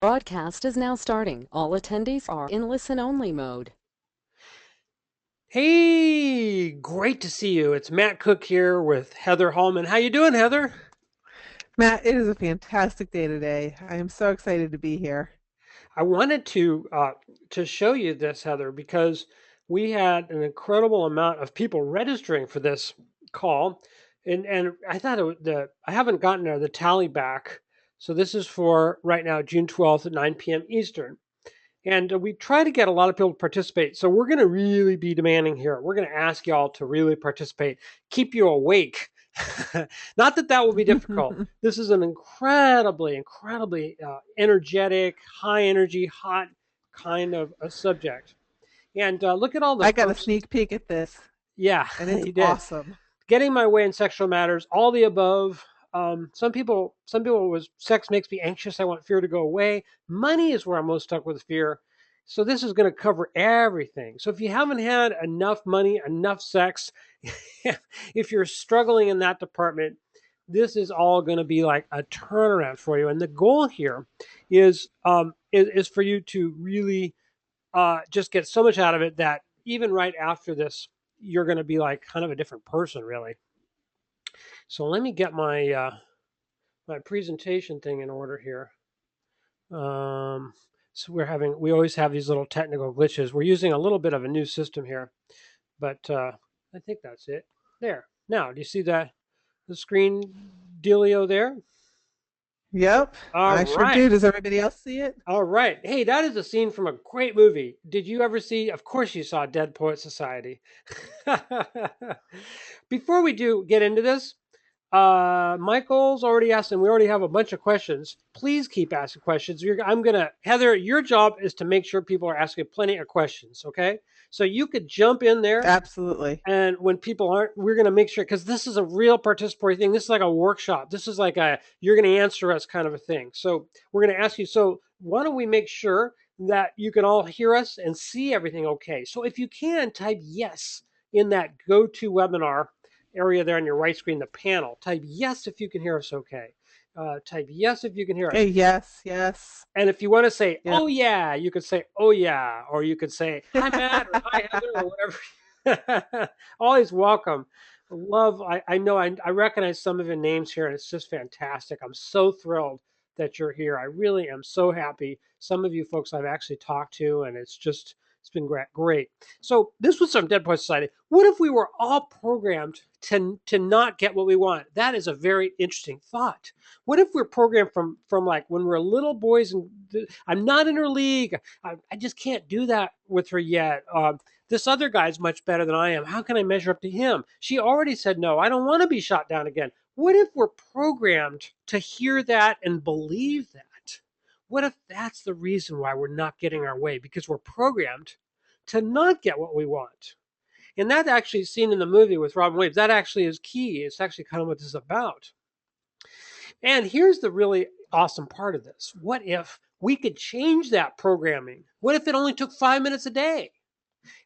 Broadcast is now starting. All attendees are in listen-only mode. Hey, great to see you. It's Matt Cook here with Heather Hallman. How you doing, Heather? Matt, it is a fantastic day today. I am so excited to be here. I wanted to show you this, Heather, because we had an incredible amount of people registering for this call, and I thought I haven't gotten the tally back. So this is for right now, June 12th at 9 p.m. Eastern. And we try to get a lot of people to participate. So we're going to really be demanding here. We're going to ask y'all to really participate, keep you awake. Not that that will be difficult. This is an incredibly energetic, high energy, hot kind of a subject. And look at all the I got a folks. sneak peek at this, Yeah, and it's you did. awesome. Getting my way in sexual matters, all the above. Some people was sex makes me anxious. I want fear to go away. Money is where I'm most stuck with fear. So this is going to cover everything. So if you haven't had enough money, enough sex, if you're struggling in that department, this is all going to be like a turnaround for you. And the goal here is for you to really just get so much out of it that even right after this, you're going to be like kind of a different person, really. So let me get my presentation thing in order here. Um, so we always have these little technical glitches. We're using a little bit of a new system here, but I think that's it. There. Now, do you see that the screen dealio there? Yep, All I sure right. do. Does everybody else see it? All right. Hey, that is a scene from a great movie. Did you ever see? Of course, you saw Dead Poet Society. Before we do get into this, Michael's already asked, and we already have a bunch of questions. Please keep asking questions. Heather, your job is to make sure people are asking plenty of questions, okay? So you could jump in there, Absolutely. and when people aren't, we're going to make sure, because this is a real participatory thing. This is like a workshop. This is like you're going to answer us kind of a thing. So we're going to ask you, so why don't we make sure that you can all hear us and see everything okay? So if you can, type yes in that go to webinar area there on your right screen, the panel. Type yes if you can hear us okay. Type yes if you can hear us. Okay, yes, yes. And if you want to say, Yep. oh yeah, you could say, oh yeah, or you could say, hi Matt, or hi Heather, or whatever. Always welcome. I know, I recognize some of your names here, and it's just fantastic. I'm so thrilled that you're here. I really am so happy. Some of you folks I've actually talked to, and it's been great. Great. So this was some Dead Poet Society. What if we were all programmed to not get what we want? That is a very interesting thought. What if we're programmed from like when we're little boys and I'm not in her league. I just can't do that with her yet. This other guy's much better than I am. How can I measure up to him? She already said no. I don't want to be shot down again. What if we're programmed to hear that and believe that? What if that's the reason why we're not getting our way? Because we're programmed to not get what we want. And that actually is seen in the movie with Robin Williams. That actually is key. It's actually kind of what this is about. And here's the really awesome part of this. What if we could change that programming? What if it only took 5 minutes a day?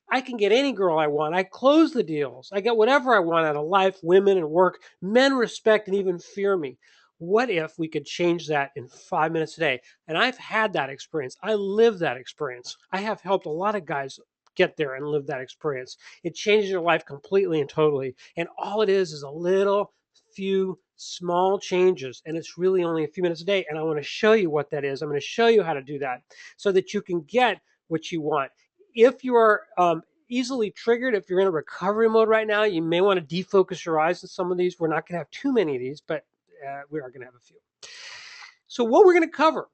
I can get any girl I want. I close the deals. I get whatever I want out of life, women, and work. Men respect and even fear me. What if we could change that in 5 minutes a day? And I've had that experience. I live that experience. I have helped a lot of guys get there and live that experience. It changes your life completely and totally. And all it is a little few small changes. And it's really only a few minutes a day. And I want to show you what that is. I'm going to show you how to do that so that you can get what you want. If you are easily triggered, if you're in a recovery mode right now, you may want to defocus your eyes on some of these. We're not going to have too many of these, but we are going to have a few. So, what we're going to cover: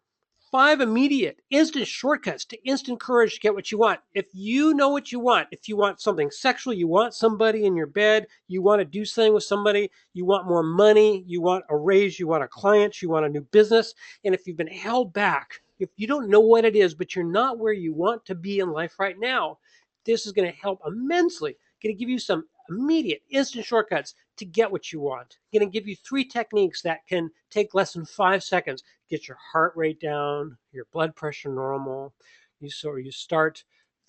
5 immediate, instant shortcuts to instant courage to get what you want. If you know what you want, if you want something sexual, you want somebody in your bed, you want to do something with somebody, you want more money, you want a raise, you want a client, you want a new business, and if you've been held back, if you don't know what it is, but you're not where you want to be in life right now, this is going to help immensely. Going to give you some immediate, instant shortcuts to get what you want. Going to give you 3 techniques that can take less than 5 seconds. Get your heart rate down, your blood pressure normal. You start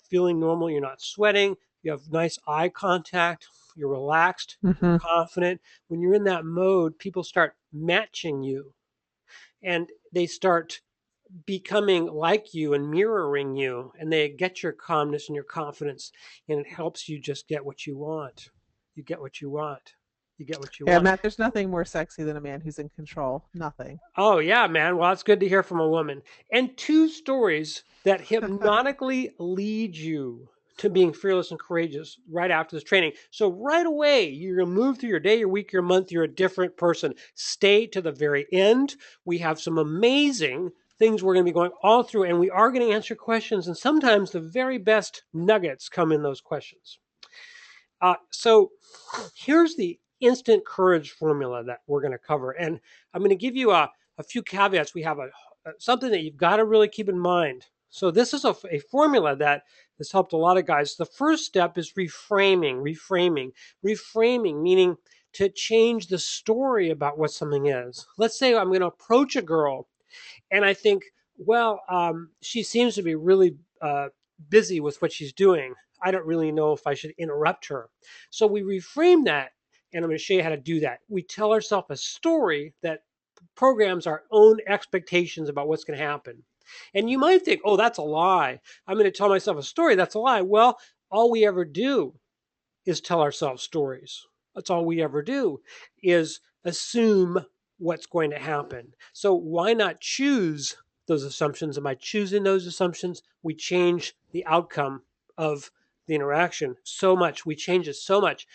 feeling normal. You're not sweating. You have nice eye contact. You're relaxed. You're Hmm. confident. When you're in that mode, people start matching you, and they start becoming like you and mirroring you, and they get your calmness and your confidence, and it helps you just get what you want. You get what you want. You get what you Yeah, want. Matt, there's nothing more sexy than a man who's in control. Nothing. Oh, yeah, man. Well, it's good to hear from a woman. And two stories that hypnotically lead you to being fearless and courageous right after this training. So, right away, you're going to move through your day, your week, your month. You're a different person. Stay to the very end. We have some amazing things we're going to be going all through, and we are going to answer questions. And sometimes the very best nuggets come in those questions. So here's the instant courage formula that we're going to cover. And I'm going to give you a few caveats. We have something that you've got to really keep in mind. So this is a formula that has helped a lot of guys. The first step is reframing, meaning to change the story about what something is. Let's say I'm going to approach a girl and I think, well, she seems to be really busy with what she's doing. I don't really know if I should interrupt her. So we reframe that, and I'm going to show you how to do that. We tell ourselves a story that programs our own expectations about what's going to happen. And you might think, oh, that's a lie. I'm going to tell myself a story. That's a lie. Well, all we ever do is tell ourselves stories. That's all we ever do is assume what's going to happen. So why not choose those assumptions? And by choosing those assumptions, we change the outcome of the interaction so much. We change it so much.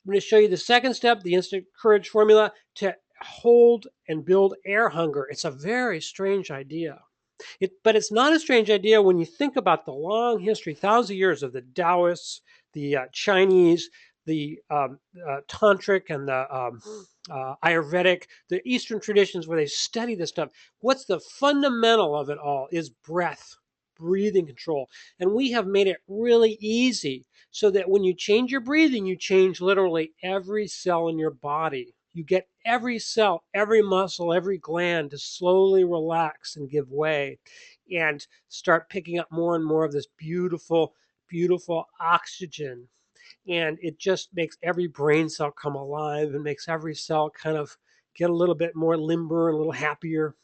I'm going to show you the second step, the instant courage formula to hold and build air hunger. It's a very strange idea. But it's not a strange idea when you think about the long history, thousands of years of the Taoists, the Chinese, the Tantric, and the Ayurvedic, the Eastern traditions where they study this stuff. What's the fundamental of it all is breath, breathing control. And we have made it really easy so that when you change your breathing, you change literally every cell in your body. You get every cell, every muscle, every gland to slowly relax and give way and start picking up more and more of this beautiful, beautiful oxygen. And it just makes every brain cell come alive and makes every cell kind of get a little bit more limber, a little happier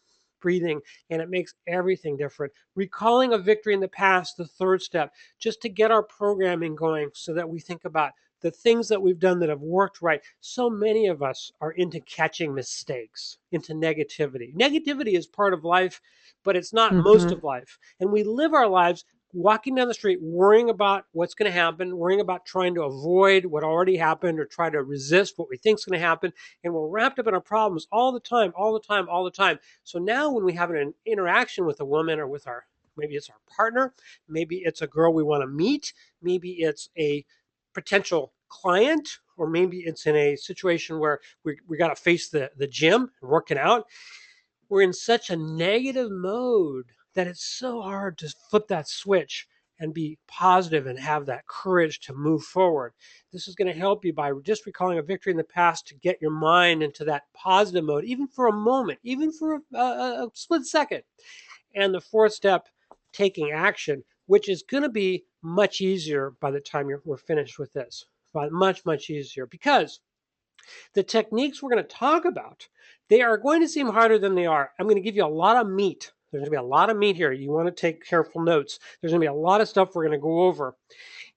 breathing, and it makes everything different. Recalling a victory in the past, the third step, just to get our programming going so that we think about the things that we've done that have worked right. So many of us are into catching mistakes, into negativity. Negativity is part of life, but it's not most Hmm. of life. And we live our lives walking down the street worrying about what's going to happen, worrying about trying to avoid what already happened or try to resist what we think is going to happen. And we're wrapped up in our problems all the time, all the time, all the time. So now when we have an interaction with a woman or with our, maybe it's our partner, maybe it's a girl we want to meet, maybe it's a potential client, or maybe it's in a situation where we got to face the gym and working out, we're in such a negative mode that it's so hard to flip that switch and be positive and have that courage to move forward. This is going to help you by just recalling a victory in the past to get your mind into that positive mode, even for a moment, even for a split second. And the fourth step, taking action, which is going to be much easier by the time we're finished with this. But much, much easier because the techniques we're going to talk about, they are going to seem harder than they are. I'm going to give you a lot of meat. There's going to be a lot of meat here. You want to take careful notes. There's going to be a lot of stuff we're going to go over.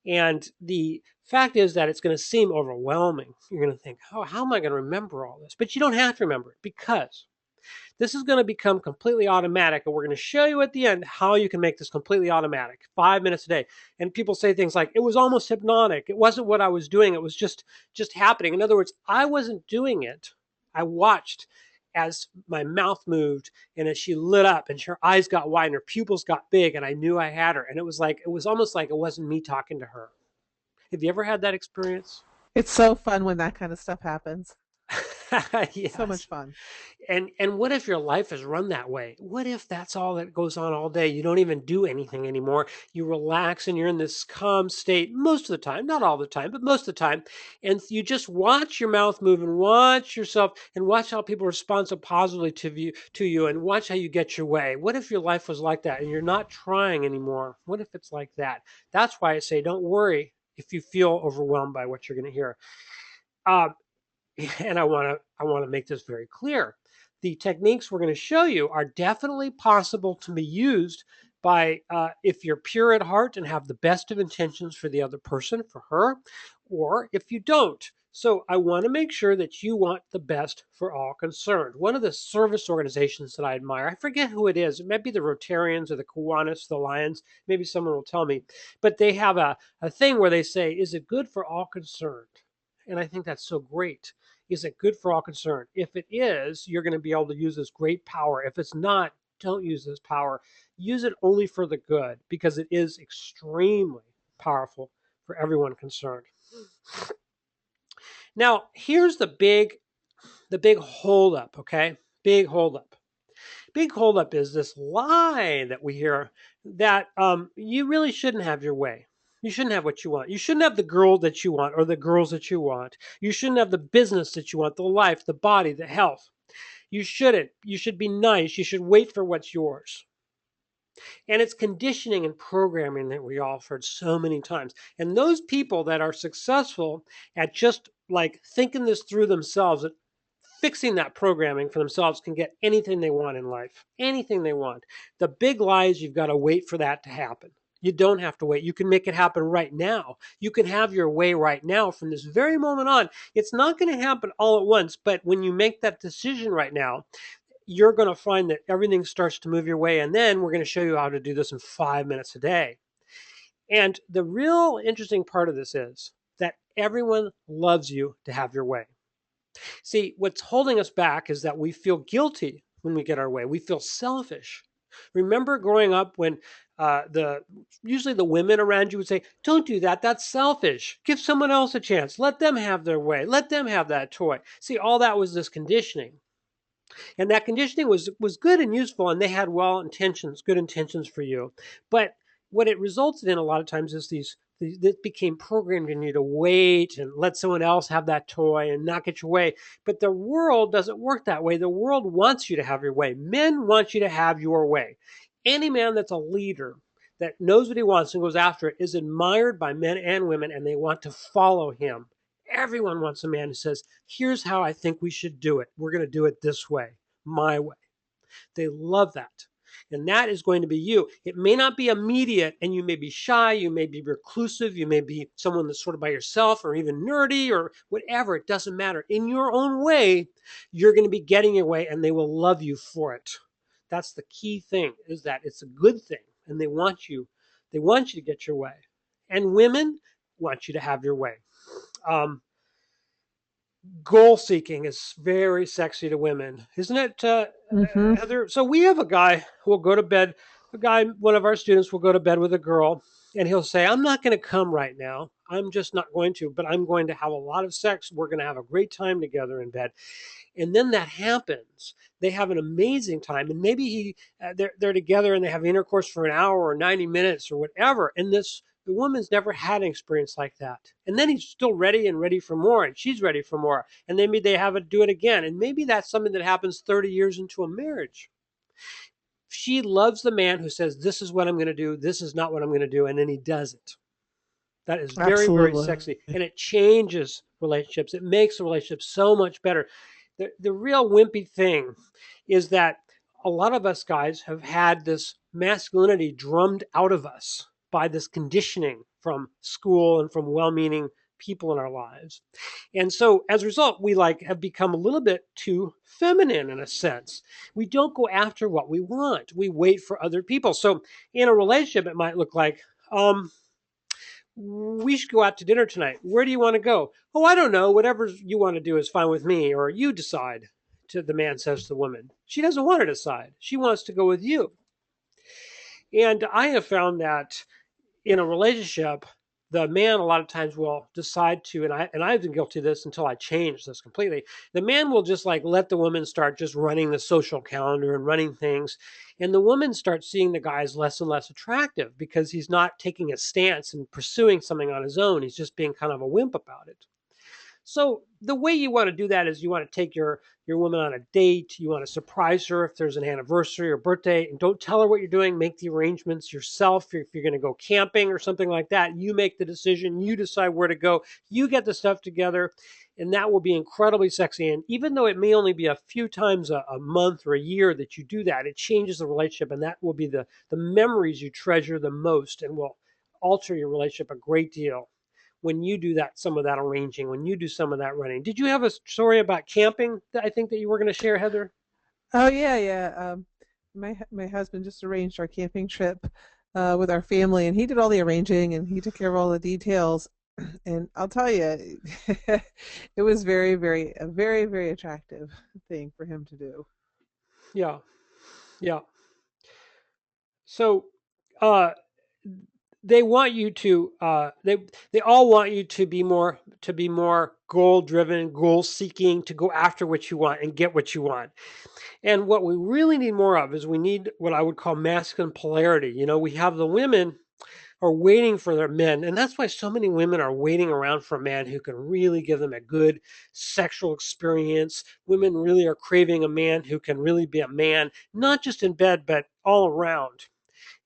And the fact is that it's going to seem overwhelming. You're going to think, oh, how am I going to remember all this? But you don't have to remember it because this is going to become completely automatic, and we're going to show you at the end how you can make this completely automatic, 5 minutes a day. And people say things like, it was almost hypnotic. It wasn't what I was doing. It was just happening. In other words, I wasn't doing it. I watched as my mouth moved and as she lit up and her eyes got wide and her pupils got big and I knew I had her. And it was almost like it wasn't me talking to her. Have you ever had that experience? It's so fun when that kind of stuff happens. So much Yes. fun. And what if your life is run that way? What if that's all that goes on all day? You don't even do anything anymore. You relax and you're in this calm state most of the time, not all the time, but most of the time. And you just watch your mouth move and watch yourself and watch how people respond so positively to you and watch how you get your way. What if your life was like that and you're not trying anymore? What if it's like that? That's why I say don't worry if you feel overwhelmed by what you're going to hear. Uh, and I want to make this very clear. the techniques we're going to show you are definitely possible to be used by if you're pure at heart and have the best of intentions for the other person, for her, or if you don't. So I want to make sure that you want the best for all concerned. One of the service organizations that I admire, I forget who it is. It might be the Rotarians or the Kiwanis, the Lions. Maybe someone will tell me. But they have a thing where they say, is it good for all concerned? And I think that's so great. Is it good for all concerned? If it is, you're going to be able to use this great power. If it's not, don't use this power. Use it only for the good because it is extremely powerful for everyone concerned. Now, here's the big holdup, okay? Big holdup. Big holdup is this lie that we hear that you really shouldn't have your way. You shouldn't have what you want. You shouldn't have the girl that you want or the girls that you want. You shouldn't have the business that you want, the life, the body, the health. You shouldn't. You should be nice. You should wait for what's yours. And it's conditioning and programming that we all heard so many times. And those people that are successful at just like thinking this through themselves, fixing that programming for themselves, can get anything they want in life. Anything they want. The big lie is you've got to wait for that to happen. You don't have to wait. You can make it happen right now. You can have your way right now from this very moment on. It's not going to happen all at once, but when you make that decision right now, you're going to find that everything starts to move your way. And then we're going to show you how to do this in 5 minutes a day. And the real interesting part of this is that everyone loves you to have your way. See, what's holding us back is that we feel guilty when we get our way. We feel selfish. Remember growing up when usually the women around you would say, "Don't do that. That's selfish. Give someone else a chance. Let them have their way. Let them have that toy." See, all that was this conditioning. And that conditioning was good and useful, and they had good intentions for you. But what it resulted in a lot of times is that became programmed in you to wait and let someone else have that toy and not get your way. But the world doesn't work that way. The world wants you to have your way. Men want you to have your way. Any man that's a leader that knows what he wants and goes after it is admired by men and women, and they want to follow him. Everyone wants a man who says, "Here's how I think we should do it. We're going to do it this way, my way." They love that. And that is going to be you. It may not be immediate, and you may be shy, you may be reclusive, you may be someone that's sort of by yourself or even nerdy or whatever. It doesn't matter. In your own way, you're going to be getting your way, and they will love you for it. That's the key thing, is that it's a good thing, and they want you to get your way. And women want you to have your way. Um, Goal seeking is very sexy to women, isn't it, Mm-hmm. Heather? So we have a guy who will go to bed. One of our students will go to bed with a girl, and he'll say, "I'm not going to come right now. I'm just not going to, but I'm going to have a lot of sex. We're going to have a great time together in bed." And then that happens. They have an amazing time, and maybe they're together and they have intercourse for an hour or 90 minutes or whatever. And the woman's never had an experience like that. And then he's still ready for more, and she's ready for more. And maybe they have it do it again. And maybe that's something that happens 30 years into a marriage. She loves the man who says, "This is what I'm going to do. This is not what I'm going to do." And then he does it. That is very, very Absolutely. sexy. And it changes relationships. It makes the relationship so much better. The real wimpy thing is that a lot of us guys have had this masculinity drummed out of us by this conditioning from school and from well-meaning people in our lives. And so as a result, we have become a little bit too feminine in a sense. We don't go after what we want. We wait for other people. So in a relationship, it might look like, "We should go out to dinner tonight. Where do you want to go?" "Oh, I don't know. Whatever you want to do is fine with me." Or, "You decide," the man says to the woman. She doesn't want to decide. She wants to go with you. And I have found that in a relationship, the man a lot of times will decide to, and I've been guilty of this until I changed this completely. The man will just let the woman start just running the social calendar and running things, and the woman starts seeing the guy as less and less attractive because he's not taking a stance and pursuing something on his own. He's just being kind of a wimp about it. So the way you want to do that is you want to take your woman on a date. You want to surprise her if there's an anniversary or birthday, and don't tell her what you're doing. Make the arrangements yourself. If you're going to go camping or something like that, you make the decision. You decide where to go. You get the stuff together, and that will be incredibly sexy. And even though it may only be a few times a month or a year that you do that, it changes the relationship, and that will be the memories you treasure the most, and will alter your relationship a great deal when you do that, some of that arranging, when you do some of that running. Did you have a story about camping that I think that you were going to share, Heather? Oh yeah, yeah. My husband just arranged our camping trip with our family, and he did all the arranging and he took care of all the details. And I'll tell you, it was a very, very attractive thing for him to do. Yeah, yeah. So, uh, they want you to they all want you to be more goal driven, goal seeking, to go after what you want and get what you want. And what we really need more of is we need what I would call masculine polarity. We have the women are waiting for their men. And that's why so many women are waiting around for a man who can really give them a good sexual experience. Women really are craving a man who can really be a man, not just in bed, but all around.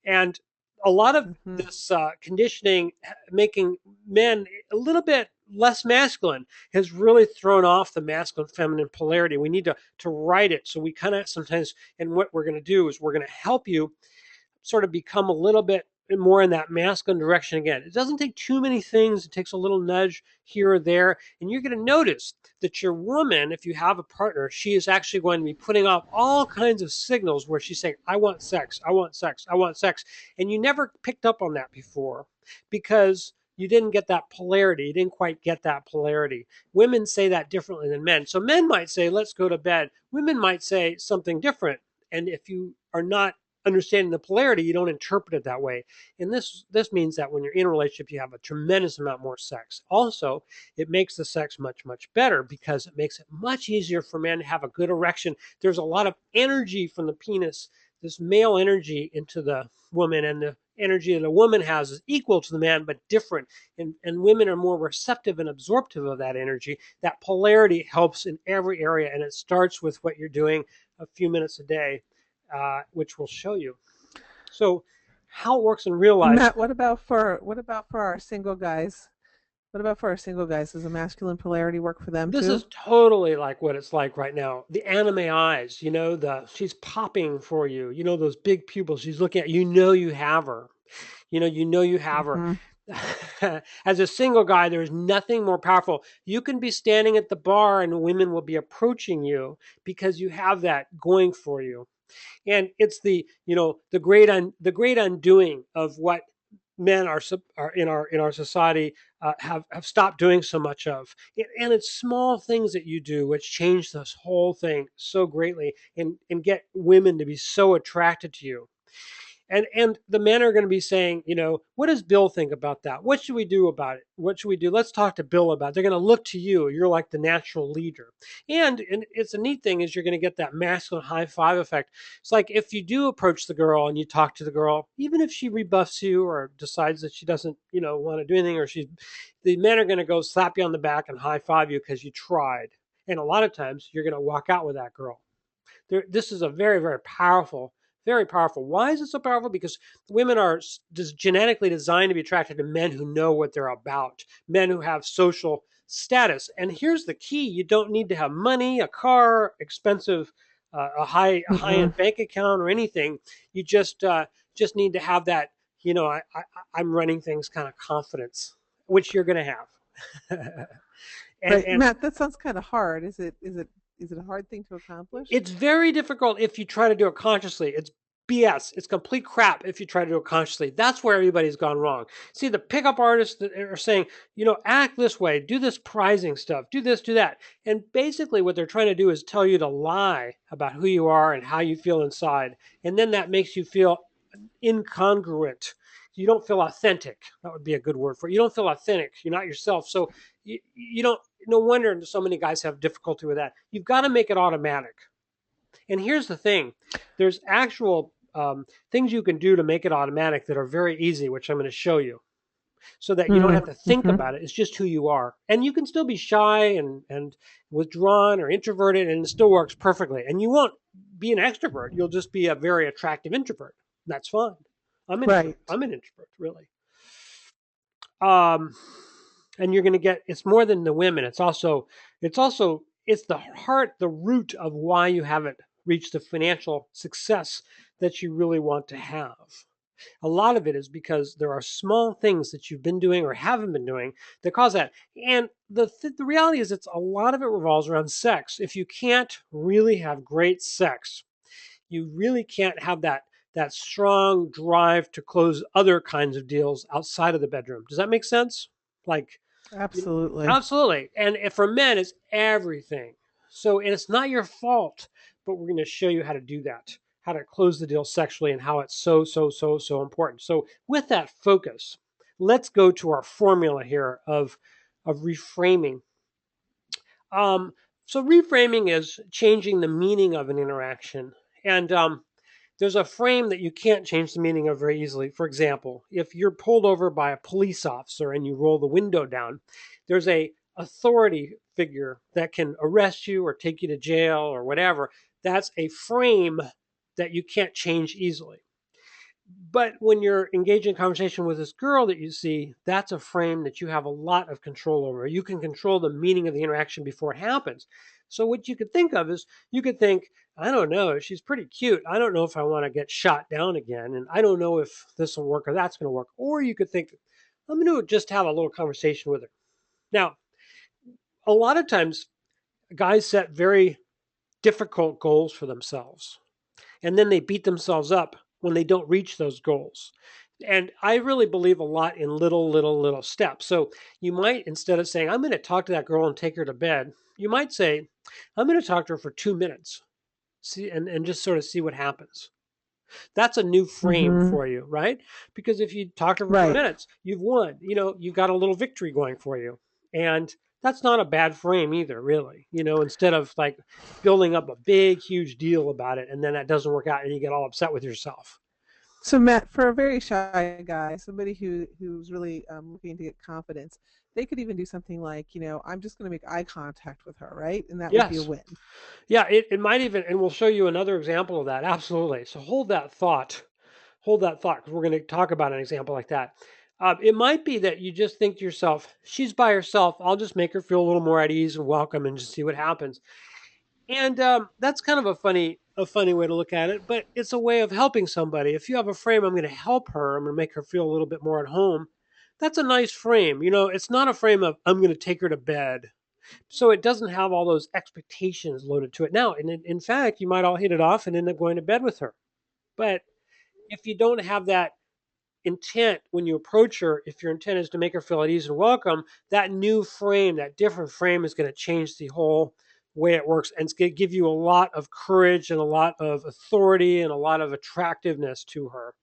And a lot of Hmm. this conditioning, making men a little bit less masculine, has really thrown off the masculine feminine polarity. We need to write it. So we kind of sometimes, and what we're going to do is we're going to help you sort of become a little bit more in that masculine direction again. It doesn't take too many things. It takes a little nudge here or there. And you're going to notice that your woman, if you have a partner, she is actually going to be putting off all kinds of signals where she's saying, I want sex, I want sex, I want sex. And you never picked up on that before because you didn't get that polarity. You didn't quite get that polarity. Women say that differently than men. So men might say, let's go to bed. Women might say something different. And if you are not understanding the polarity, you don't interpret it that way. And this means that when you're in a relationship, you have a tremendous amount more sex. Also, it makes the sex much, much better because it makes it much easier for men to have a good erection. There's a lot of energy from the penis, this male energy into the woman, and the energy that a woman has is equal to the man but different. And women are more receptive and absorptive of that energy. That polarity helps in every area, and it starts with what you're doing a few minutes a day, which we'll show you. So, how it works in real life. Matt, what about for our single guys? What about for our single guys? Does a masculine polarity work for them This is too? totally like what it's like right now. The anime eyes, the she's popping for you. Those big pupils she's looking at. You have her. You have her. Hmm. As a single guy, there's nothing more powerful. You can be standing at the bar and women will be approaching you because you have that going for you. And it's the great undoing of what men are in our society have stopped doing so much of. And it's small things that you do which change this whole thing so greatly, and get women to be so attracted to you. And the men are going to be saying, what does Bill think about that? What should we do about it? What should we do? Let's talk to Bill about it. They're going to look to you. You're like the natural leader. And it's a neat thing is you're going to get that masculine high five effect. It's like if you do approach the girl and you talk to the girl, even if she rebuffs you or decides that she doesn't, want to do anything, or the men are going to go slap you on the back and high five you because you tried. And a lot of times you're going to walk out with that girl. This is a very, very powerful, very powerful. Why is it so powerful? Because women are genetically designed to be attracted to men who know what they're about, men who have social status. And here's the key: you don't need to have money, a car, expensive, a high Mm-mm. end bank account, or anything. You just need to have that. I'm running things kind of confidence, which you're going to have. and Right, and Matt, that sounds kind of hard. Is it a hard thing to accomplish? It's very difficult if you try to do it consciously. It's BS. It's complete crap if you try to do it consciously. That's where everybody's gone wrong. See, the pickup artists that are saying, act this way, do this prizing stuff, do this, do that. And basically, what they're trying to do is tell you to lie about who you are and how you feel inside. And then that makes you feel incongruent. You don't feel authentic. That would be a good word for it. You don't feel authentic. You're not yourself. So you don't, no wonder so many guys have difficulty with that. You've got to make it automatic. And here's the thing: there's actual things you can do to make it automatic that are very easy, which I'm going to show you. so that you don't have to think Mm-hmm. about it. It's just who you are. And you can still be shy and withdrawn or introverted, and it still works perfectly. And you won't be an extrovert. You'll just be a very attractive introvert. That's fine. Right. I'm an introvert, really. Um, and you're going to get, it's more than the women. It's the heart, the root of why you haven't reached the financial success that you really want to have. A lot of it is because there are small things that you've been doing or haven't been doing that cause that. And the reality is, it's a lot of it revolves around sex. If you can't really have great sex, you really can't have that strong drive to close other kinds of deals outside of the bedroom. Does that make sense? Like, Absolutely. absolutely. And for men, it's everything. So, and it's not your fault, but we're going to show you how to do that, how to close the deal sexually, and how it's so, so, so, so important. So, with that focus, let's go to our formula here of reframing. Um, so, reframing is changing the meaning of an interaction. And there's a frame that you can't change the meaning of very easily. For example, if you're pulled over by a police officer and you roll the window down, there's a authority figure that can arrest you or take you to jail or whatever. That's a frame that you can't change easily. But when you're engaging in conversation with this girl that you see, that's a frame that you have a lot of control over. You can control the meaning of the interaction before it happens. So what you could think of is, you could think, I don't know, she's pretty cute. I don't know if I want to get shot down again, and I don't know if this will work or that's going to work. Or you could think, I'm going to just have a little conversation with her. Now, a lot of times guys set very difficult goals for themselves, and then they beat themselves up when they don't reach those goals. And I really believe a lot in little steps. So you might, instead of saying, I'm going to talk to that girl and take her to bed, you might say, I'm going to talk to her for 2 minutes, see, and just sort of see what happens. That's a new frame Mm-hmm. for you, right? Because if you talk to her for two Right. minutes, you've won. You've got a little victory going for you. And that's not a bad frame either, really. Instead of like building up a big, huge deal about it and then that doesn't work out and you get all upset with yourself. So Matt, for a very shy guy, somebody who's really looking to get confidence, they could even do something like, I'm just going to make eye contact with her, right? And that would be a Yes. win. Yeah, it might even, and we'll show you another example of that. Absolutely. So hold that thought. Hold that thought, because we're going to talk about an example like that. It might be that you just think to yourself, she's by herself. I'll just make her feel a little more at ease and welcome and just see what happens. And that's kind of a funny way to look at it, but it's a way of helping somebody. If you have a frame, I'm going to help her. I'm going to make her feel a little bit more at home. That's a nice frame. It's not a frame of I'm going to take her to bed. So it doesn't have all those expectations loaded to it. Now, and in fact, you might all hit it off and end up going to bed with her. But if you don't have that intent when you approach her, if your intent is to make her feel at ease and welcome, that new frame, that different frame is going to change the whole way it works. And it's going to give you a lot of courage and a lot of authority and a lot of attractiveness to her,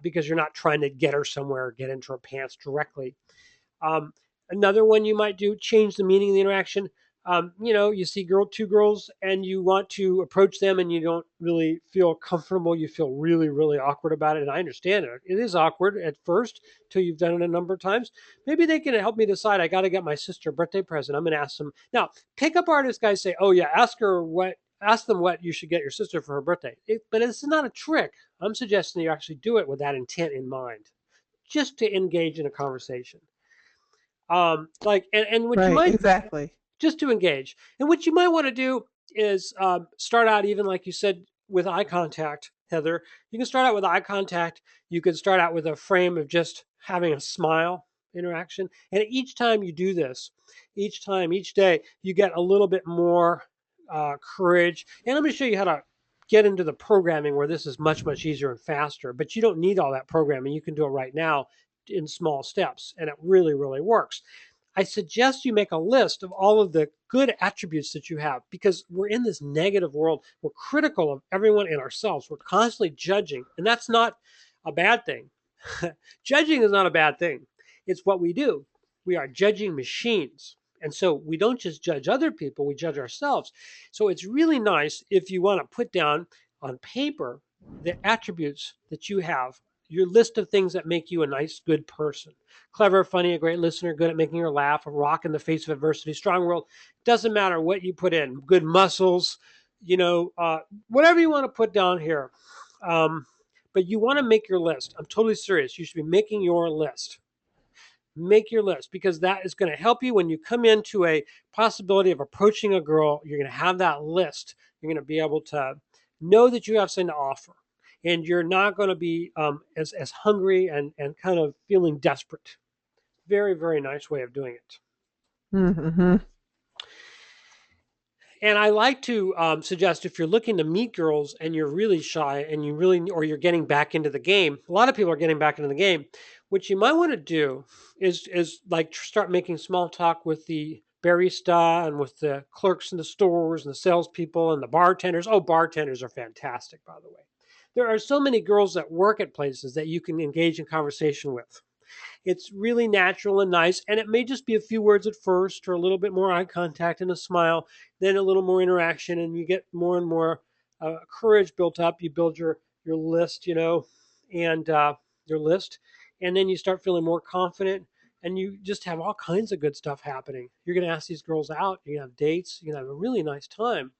because you're not trying to get her somewhere or get into her pants directly. Um, Another one you might do, change the meaning of the interaction. You see two girls and you want to approach them and you don't really feel comfortable. You feel really, really awkward about it. And I understand it. It is awkward at first till you've done it a number of times. Maybe they can help me decide. I got to get my sister a birthday present. I'm going to ask them. Now, pickup artist guys say, oh, yeah, ask them what you should get your sister for her birthday. But it's not a trick. I'm suggesting you actually do it with that intent in mind, just to engage in a conversation. And what you Right, might, exactly. just to engage. And what you might want to do is start out, even like you said, with eye contact, Heather. You can start out with eye contact. You can start out with a frame of just having a smile interaction. And each time you do this, each day, you get a little bit more courage. And let me show you how to get into the programming where this is much, much easier and faster. But you don't need all that programming. You can do it right now in small steps. And it really, really works. I suggest you make a list of all of the good attributes that you have, because we're in this negative world. We're critical of everyone and ourselves. We're constantly judging, and that's not a bad thing. Judging is not a bad thing. It's what we do. We are judging machines. And so we don't just judge other people, we judge ourselves. So it's really nice if you want to put down on paper the attributes that you have your list of things that make you a nice, good person. Clever, funny, a great listener, good at making her laugh, a rock in the face of adversity, strong world. Doesn't matter what you put in. Good muscles, you know, whatever you want to put down here. Um, but you want to make your list. I'm totally serious. You should be making your list. Make your list because that is going to help you when you come into a possibility of approaching a girl. You're going to have that list. You're going to be able to know that you have something to offer, and you're not going to be as hungry and kind of feeling desperate. Very, very nice way of doing it. Mm-hmm. And I like to suggest if you're looking to meet girls and you're really shy and you really, or you're getting back into the game, a lot of people are getting back into the game. What you might want to do is like start making small talk with the barista and with the clerks in the stores and the salespeople and the bartenders. Oh, bartenders are fantastic, by the way. There are so many girls that work at places that you can engage in conversation with. It's really natural and nice, and it may just be a few words at first, or a little bit more eye contact and a smile, then a little more interaction, and you get more and more courage built up. You build your list, you know, and your list, and then you start feeling more confident, and you just have all kinds of good stuff happening. You're going to ask these girls out. You're going to have dates. You're going to have a really nice time.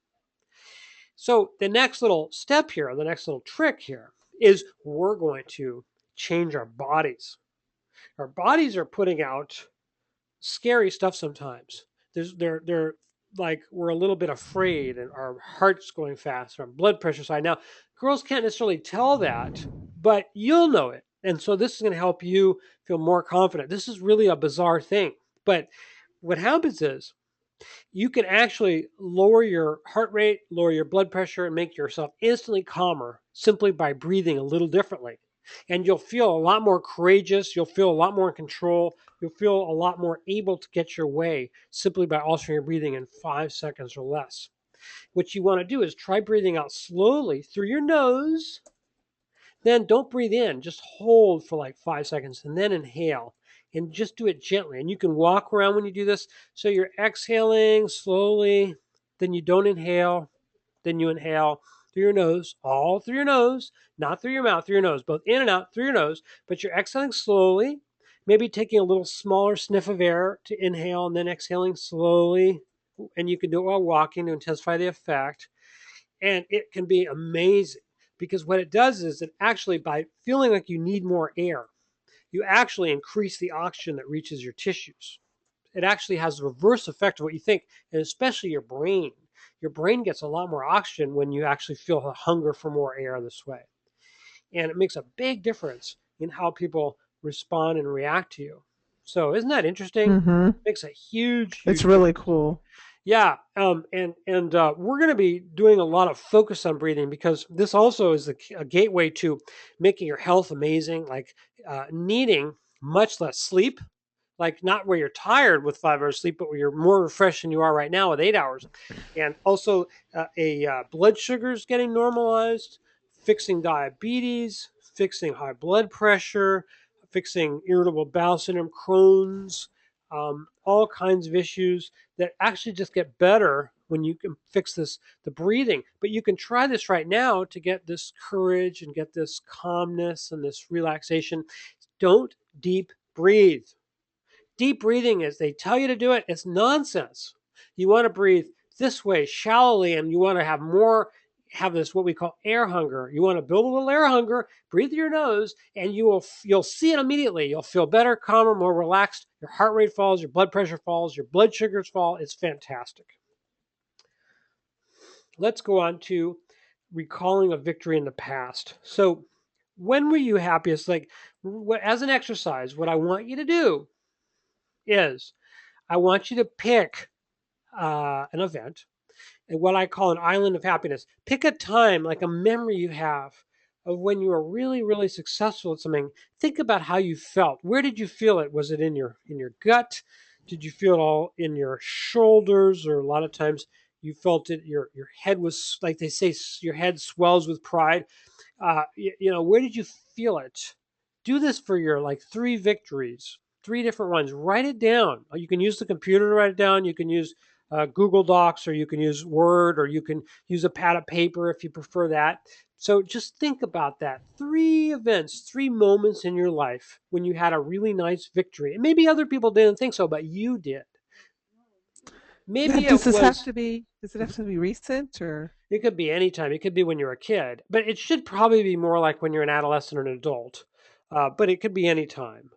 So the next little step here, the next little trick here, is we're going to change our bodies. Our bodies are putting out scary stuff sometimes. They're like we're a little bit afraid and our heart's going fast, our blood pressure's high. Now, girls can't necessarily tell that, but you'll know it. And so this is going to help you feel more confident. This is really a bizarre thing. But what happens is you can actually lower your heart rate, lower your blood pressure, and make yourself instantly calmer simply by breathing a little differently. And you'll feel a lot more courageous. You'll feel a lot more in control. You'll feel a lot more able to get your way simply by altering your breathing in 5 seconds or less. What you want to do is try breathing out slowly through your nose. Then don't breathe in, just hold for like 5 seconds and then inhale and just do it gently. And you can walk around when you do this. So you're exhaling slowly, then you don't inhale, then you inhale through your nose, all through your nose, not through your mouth, through your nose, both in and out through your nose. But you're exhaling slowly, maybe taking a little smaller sniff of air to inhale and then exhaling slowly. And you can do it while walking to intensify the effect. And it can be amazing because what it does is it actually, by feeling like you need more air, you actually increase the oxygen that reaches your tissues. It actually has the reverse effect of what you think, and especially your brain. Your brain gets a lot more oxygen when you actually feel a hunger for more air this way. And it makes a big difference in how people respond and react to you. So isn't that interesting? Mm-hmm. It makes a huge, It's huge really difference. cool. Yeah, and we're going to be doing a lot of focus on breathing because this also is a gateway to making your health amazing, like needing much less sleep, like not where you're tired with 5 hours sleep, but where you're more refreshed than you are right now with 8 hours, and also a blood sugars getting normalized, fixing diabetes, fixing high blood pressure, fixing irritable bowel syndrome, Crohn's, all kinds of issues that actually just get better when you can fix this the breathing. But you can try this right now to get this courage and get this calmness and this relaxation. Don't deep breathe. Deep breathing is they tell you to do it, it's nonsense. You want to breathe this way shallowly, and you want to have this what we call air hunger. You want to build a little air hunger, breathe through your nose, and you'll see it immediately. You'll feel better, calmer, more relaxed. Your heart rate falls, your blood pressure falls, your blood sugars fall. It's fantastic. Let's go on to recalling a victory in the past. So, when were you happiest? Like, as an exercise, what I want you to do is I want you to pick an event and what I call an island of happiness. Pick a time, like a memory you have of when you were really, really successful at something. Think about how you felt. Where did you feel it? Was it in your gut? Did you feel it all in your shoulders? Or a lot of times you felt it. Your head was like they say. Your head swells with pride. Where did you feel it? Do this for your like 3 victories, 3 different ones. Write it down. You can use the computer to write it down. You can use Google Docs, or you can use Word, or you can use a pad of paper if you prefer that. So just think about that. 3 events, 3 moments in your life when you had a really nice victory. And maybe other people didn't think so, but you did. Yeah, Maybe it was, does it have to be recent or it could be anytime. It could be when you're a kid, but it should probably be more like when you're an adolescent or an adult. But it could be anytime.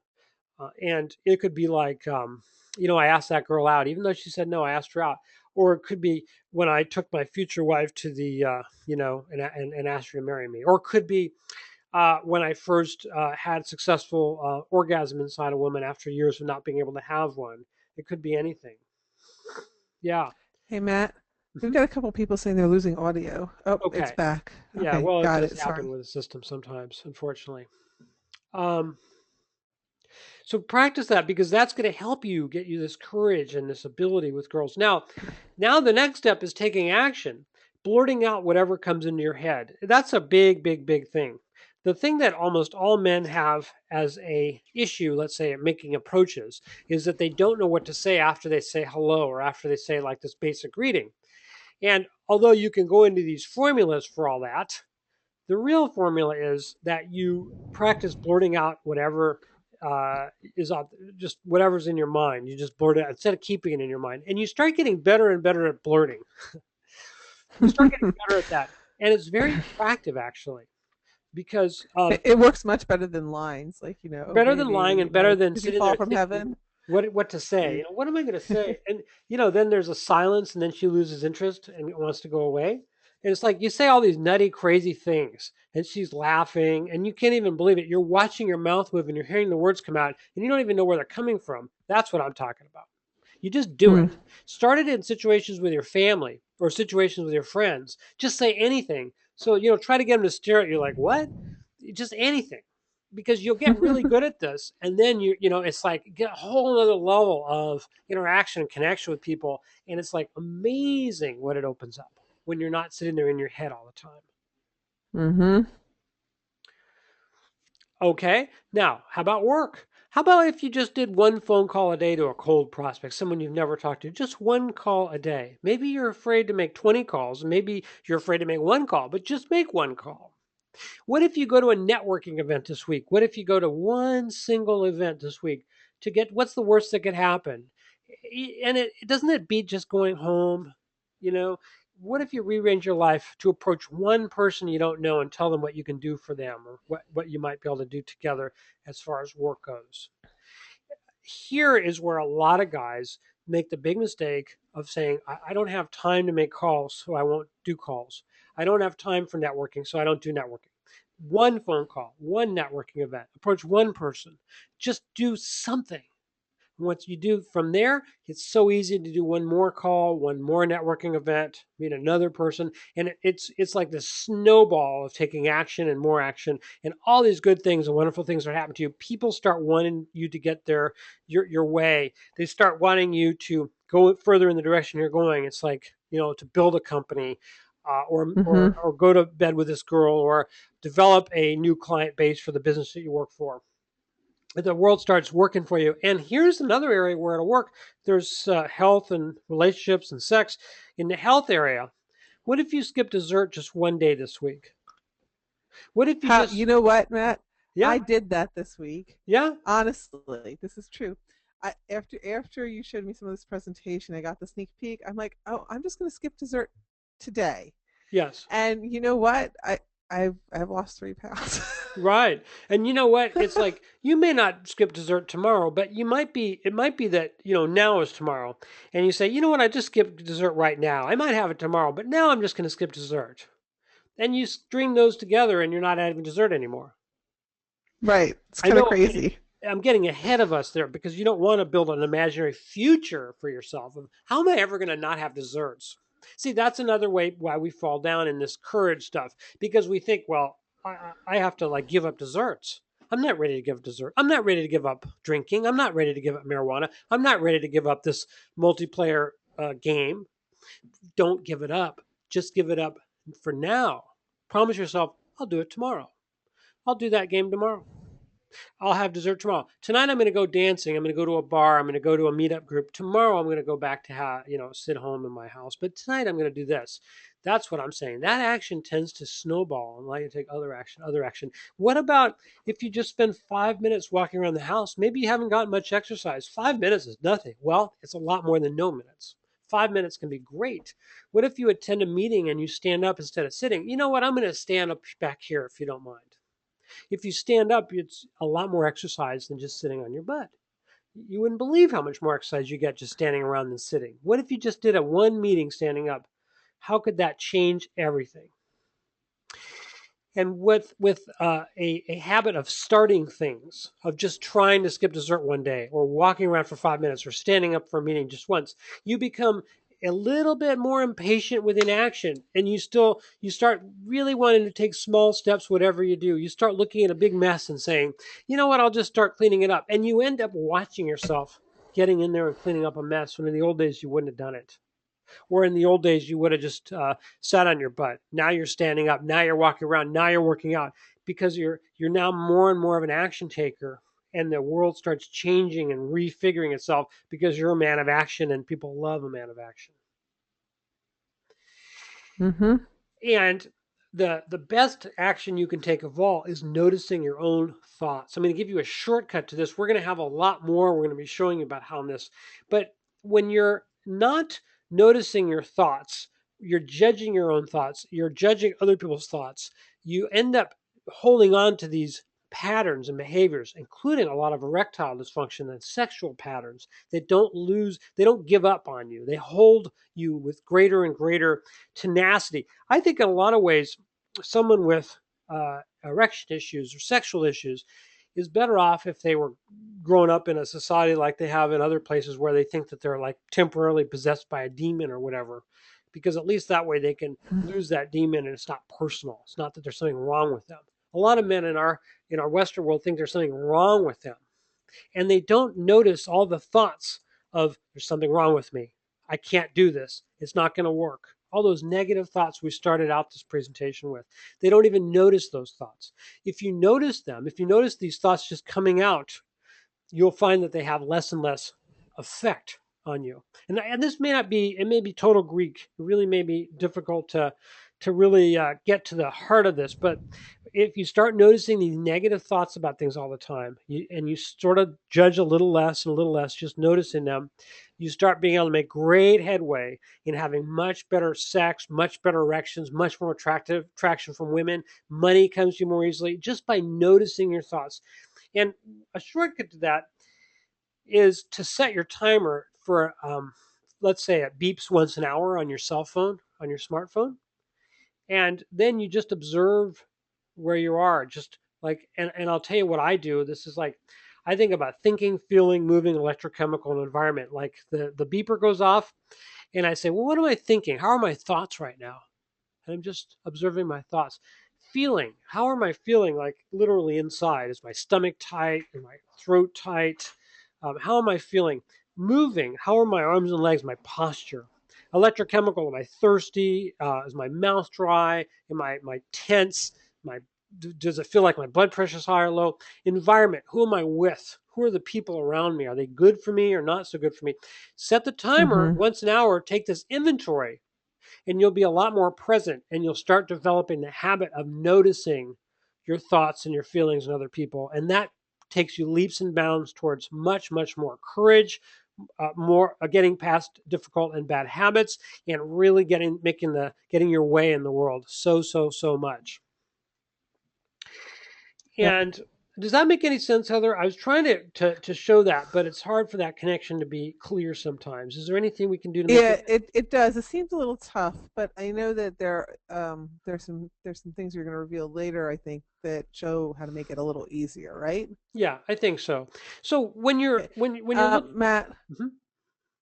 And it could be like, I asked that girl out, even though she said no, I asked her out. Or it could be when I took my future wife to the, and asked her to marry me. Or it could be when I first had successful orgasm inside a woman after years of not being able to have one. It could be anything. Yeah. hey Matt, we've Mhm. got a couple people saying they're losing audio. Oh, it's Okay. back. Yeah. Okay, Well, it got does it. happen Sorry. with the system sometimes, unfortunately. Um, So practice that, because that's going to help you get you this courage and this ability with girls. Now the next step is taking action, blurting out whatever comes into your head. That's a big, big, big thing. The thing that almost all men have as a issue, let's say, at making approaches, is that they don't know what to say after they say hello, or after they say like this basic greeting. And although you can go into these formulas for all that, the real formula is that you practice blurting out whatever is out, just whatever's in your mind. You just blurt it out instead of keeping it in your mind, and you start getting better and better at blurting. You start getting better at that, and it's very attractive actually, because It works much better than lines, like, oh better than lying baby, and better than did you sitting fall there from thinking heaven? what to say. Yeah. What am I going to say? And then there's a silence, and then she loses interest and wants to go away. And it's like you say all these nutty, crazy things, and she's laughing, and you can't even believe it. You're watching your mouth move, and you're hearing the words come out, and you don't even know where they're coming from. That's what I'm talking about. You just do Hmm. it. Start it in situations with your family or situations with your friends. Just say anything. So, try to get them to stare at you like, what? Just anything. Because you'll get really good at this. And then it's like get a whole other level of interaction and connection with people. And it's like amazing what it opens up when you're not sitting there in your head all the time. Mm-hmm. Okay. Now, how about work? How about if you just did one phone call a day to a cold prospect, someone you've never talked to, just one call a day? Maybe you're afraid to make 20 calls. Maybe you're afraid to make one call, but just make one call. What if you go to a networking event this week? What if you go to one single event this week to get what's the worst that could happen? And it doesn't it beat just going home? You know, what if you rearrange your life to approach one person you don't know and tell them what you can do for them, or what you might be able to do together as far as work goes? Here is where a lot of guys make the big mistake of saying, I don't have time to make calls, so I won't do calls. I don't have time for networking, so I don't do networking. One phone call, one networking event, approach one person, just do something. Once you do from there, it's so easy to do one more call, one more networking event, meet another person, and it's like this snowball of taking action and more action, and all these good things and wonderful things that happen to you. People start wanting you to get your way. They start wanting you to go further in the direction you're going. It's like to build a company, or Mm-hmm. or or go to bed with this girl, or develop a new client base for the business that you work for. The world starts working for you. And here's another area where it'll work. There's health and relationships and sex. In the health area, what if you skip dessert just one day this week? What if you How, you just, know what, Matt? yeah, I did that this week. yeah, Honestly, this is true. After you showed me some of this presentation, I got the sneak peek. I'm like, oh, I'm just gonna skip dessert today. yes, And you know what? I've lost 3 pounds. right. And you know what? It's like you may not skip dessert tomorrow, but it might be that, now is tomorrow. And you say, you know what? I just skipped dessert right now. I might have it tomorrow, but now I'm just going to skip dessert. And you string those together and you're not having dessert anymore. Right. It's I kind of know crazy. I'm getting ahead of us there, because you don't want to build an imaginary future for yourself of how am I ever going to not have desserts? See, that's another way why we fall down in this courage stuff, because we think, well, I have to like give up desserts. I'm not ready to give up dessert. I'm not ready to give up drinking. I'm not ready to give up marijuana. I'm not ready to give up this multiplayer game. Don't give it up. Just give it up for now. Promise yourself, I'll do it tomorrow. I'll do that game tomorrow. I'll have dessert tomorrow. Tonight I'm going to go dancing. I'm going to go to a bar. I'm going to go to a meetup group. Tomorrow I'm going to go back to sit home in my house. But tonight I'm going to do this. That's what I'm saying. That action tends to snowball and allow you to take other action, other action. What about if you just spend 5 minutes walking around the house? Maybe you haven't gotten much exercise. 5 minutes is nothing. Well, it's a lot more than no minutes. 5 minutes can be great. What if you attend a meeting and you stand up instead of sitting? You know what? I'm going to stand up back here if you don't mind. If you stand up, it's a lot more exercise than just sitting on your butt. You wouldn't believe how much more exercise you get just standing around than sitting. What if you just did a one meeting standing up? How could that change everything? And with a habit of starting things, of just trying to skip dessert one day, or walking around for 5 minutes, or standing up for a meeting just once, you become a little bit more impatient with inaction, and you start really wanting to take small steps. Whatever you do, you start looking at a big mess and saying, you know what, I'll just start cleaning it up. And you end up watching yourself getting in there and cleaning up a mess when in the old days you wouldn't have done it. Or in the old days, you would have just sat on your butt. Now you're standing up. Now you're walking around. Now you're working out because you're now more and more of an action taker, and the world starts changing and refiguring itself because you're a man of action, and people love a man of action. Mm-hmm. And the best action you can take of all is noticing your own thoughts. I'm going to give you a shortcut to this. We're going to have a lot more. We're going to be showing you about how in this. But when you're not noticing your thoughts, you're judging your own thoughts, you're judging other people's thoughts, you end up holding on to these patterns and behaviors, including a lot of erectile dysfunction and sexual patterns that they don't give up on you. They hold you with greater and greater tenacity. I think in a lot of ways, someone with erection issues or sexual issues is better off if they were grown up in a society like they have in other places where they think that they're like temporarily possessed by a demon or whatever, because at least that way they can lose that demon and it's not personal. It's not that there's something wrong with them. A lot of men in our Western world think there's something wrong with them, and they don't notice all the thoughts of there's something wrong with me. I can't do this. It's not going to work. All those negative thoughts we started out this presentation with. They don't even notice those thoughts. If you notice them, if you notice these thoughts just coming out, you'll find that they have less and less effect on you. And this may not be, it may be total Greek. It really may be difficult to really get to the heart of this. But if you start noticing these negative thoughts about things all the time, and you sort of judge a little less and a little less, just noticing them, you start being able to make great headway in having much better sex, much better erections, much more attractive traction from women. Money comes to you more easily just by noticing your thoughts. And a shortcut to that is to set your timer for, let's say it beeps once an hour on your cell phone, on your smartphone. And then you just observe where you are. Just like, and I'll tell you what I do. This is like, I think about thinking, feeling, moving, electrochemical, and environment. Like the beeper goes off, and I say, well, what am I thinking? How are my thoughts right now? And I'm just observing my thoughts. Feeling, how am I feeling? Like literally inside. Is my stomach tight? Is my throat tight? How am I feeling? Moving, how are my arms and legs? My posture. Electrochemical, am I thirsty? Is my mouth dry? Am I tense? My Does it feel like my blood pressure is high or low? Environment, who am I with? Who are the people around me? Are they good for me or not so good for me? Set the timer Mm-hmm. once an hour. Take this inventory, and you'll be a lot more present, and you'll start developing the habit of noticing your thoughts and your feelings in other people, and that takes you leaps and bounds towards much more courage, more getting past difficult and bad habits, and really getting your way in the world so much. Yep. And does that make any sense, Heather? I was trying to show that, but it's hard for that connection to be clear sometimes. Is there anything we can do to make Yeah, it? it does. It seems a little tough, but I know that there's some things you're going to reveal later, I think, that show how to make it a little easier, right? Yeah, I think so. So when you're Okay. when you're looking, Matt, Mhm.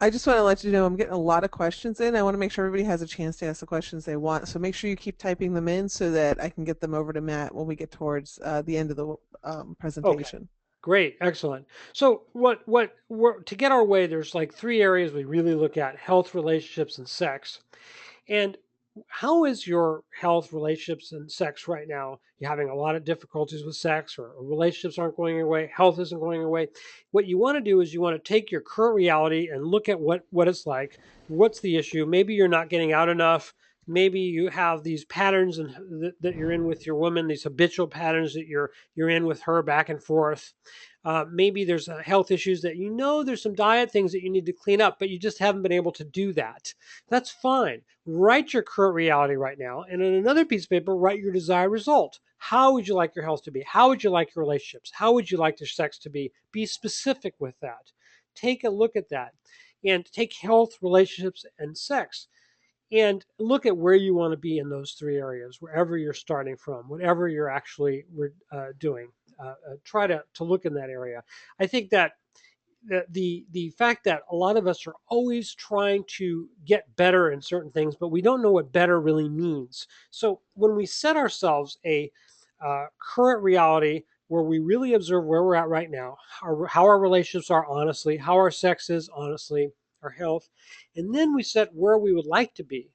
I just want to let you know I'm getting a lot of questions in. I want to make sure everybody has a chance to ask the questions they want. So make sure you keep typing them in so that I can get them over to Matt when we get towards the end of the Okay, presentation. great, excellent. So to get our way, there's like three areas we really look at: health, relationships, and sex. And how is your health, relationships, and sex right now? You're having a lot of difficulties with sex, or relationships aren't going your way, health isn't going your way. What you want to do is you want to take your current reality and look at what it's like. What's the issue? Maybe you're not getting out enough. Maybe you have these patterns that you're in with your woman, these habitual patterns that you're in with her back and forth. Maybe there's health issues that you know there's some diet things that you need to clean up, but you just haven't been able to do that. That's fine. Write your current reality right now, and in another piece of paper, write your desired result. How would you like your health to be? How would you like your relationships? How would you like your sex to be? Be specific with that. Take a look at that, and take health, relationships, and sex, and look at where you want to be in those three areas, wherever you're starting from, whatever you're actually doing. Try to look in that area. I think that the fact that a lot of us are always trying to get better in certain things, but we don't know what better really means. So when we set ourselves a current reality where we really observe where we're at right now, how our relationships are honestly, how our sex is honestly, our health, and then we set where we would like to be.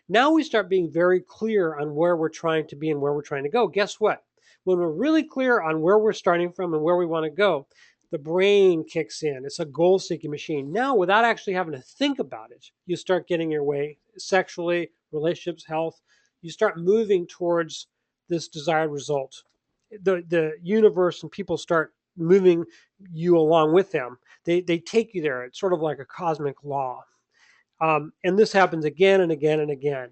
Now we start being very clear on where we're trying to be and where we're trying to go. Guess what? When we're really clear on where we're starting from and where we want to go, the brain kicks in. It's a goal seeking machine. Now, without actually having to think about it, you start getting your way sexually, relationships, health. You start moving towards this desired result. The universe and people start moving you along with them. They take you there. It's sort of like a cosmic law. And this happens again and again and again.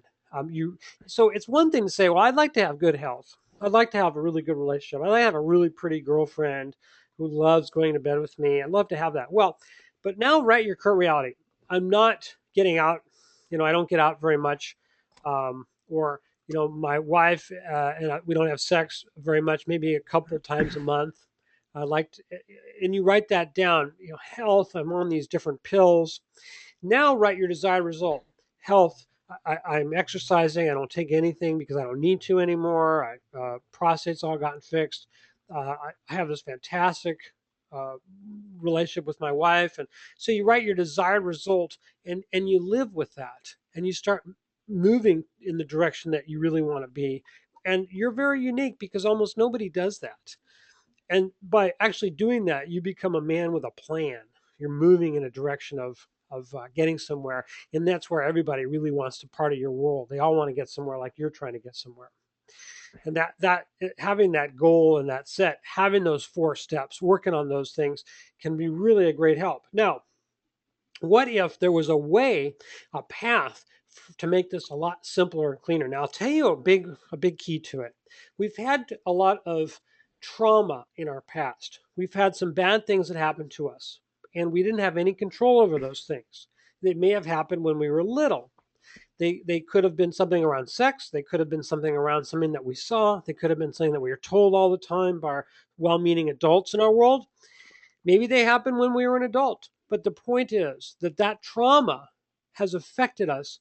So it's one thing to say, well, I'd like to have good health. I'd like to have a really good relationship. I'd like to have a really pretty girlfriend who loves going to bed with me. I'd love to have that. Well, but now write your current reality. I'm not getting out. I don't get out very much. Or, my wife we don't have sex very much, maybe a couple times a month. I like to, and you write that down. Health, I'm on these different pills. Now write your desired result. Health, I'm exercising. I don't take anything because I don't need to anymore. Prostate's all gotten fixed. I have this fantastic uh, relationship with my wife. And so you write your desired result, and you live with that. And you start moving in the direction that you really want to be. And you're very unique because almost nobody does that. And by actually doing that, you become a man with a plan. You're moving in a direction of getting somewhere, and that's where everybody really wants to part of your world. They all want to get somewhere like you're trying to get somewhere. And that having that goal and that set, having those four steps, working on those things can be really a great help. Now, what if there was a way, a path to make this a lot simpler and cleaner? Now, I'll tell you a big key to it. We've had a lot of trauma in our past. We've had some bad things that happened to us, and we didn't have any control over those things. They may have happened when we were little. They could have been something around sex. They could have been something around something that we saw. They could have been something that we were told all the time by our well-meaning adults in our world. Maybe they happened when we were an adult. But the point is that trauma has affected us.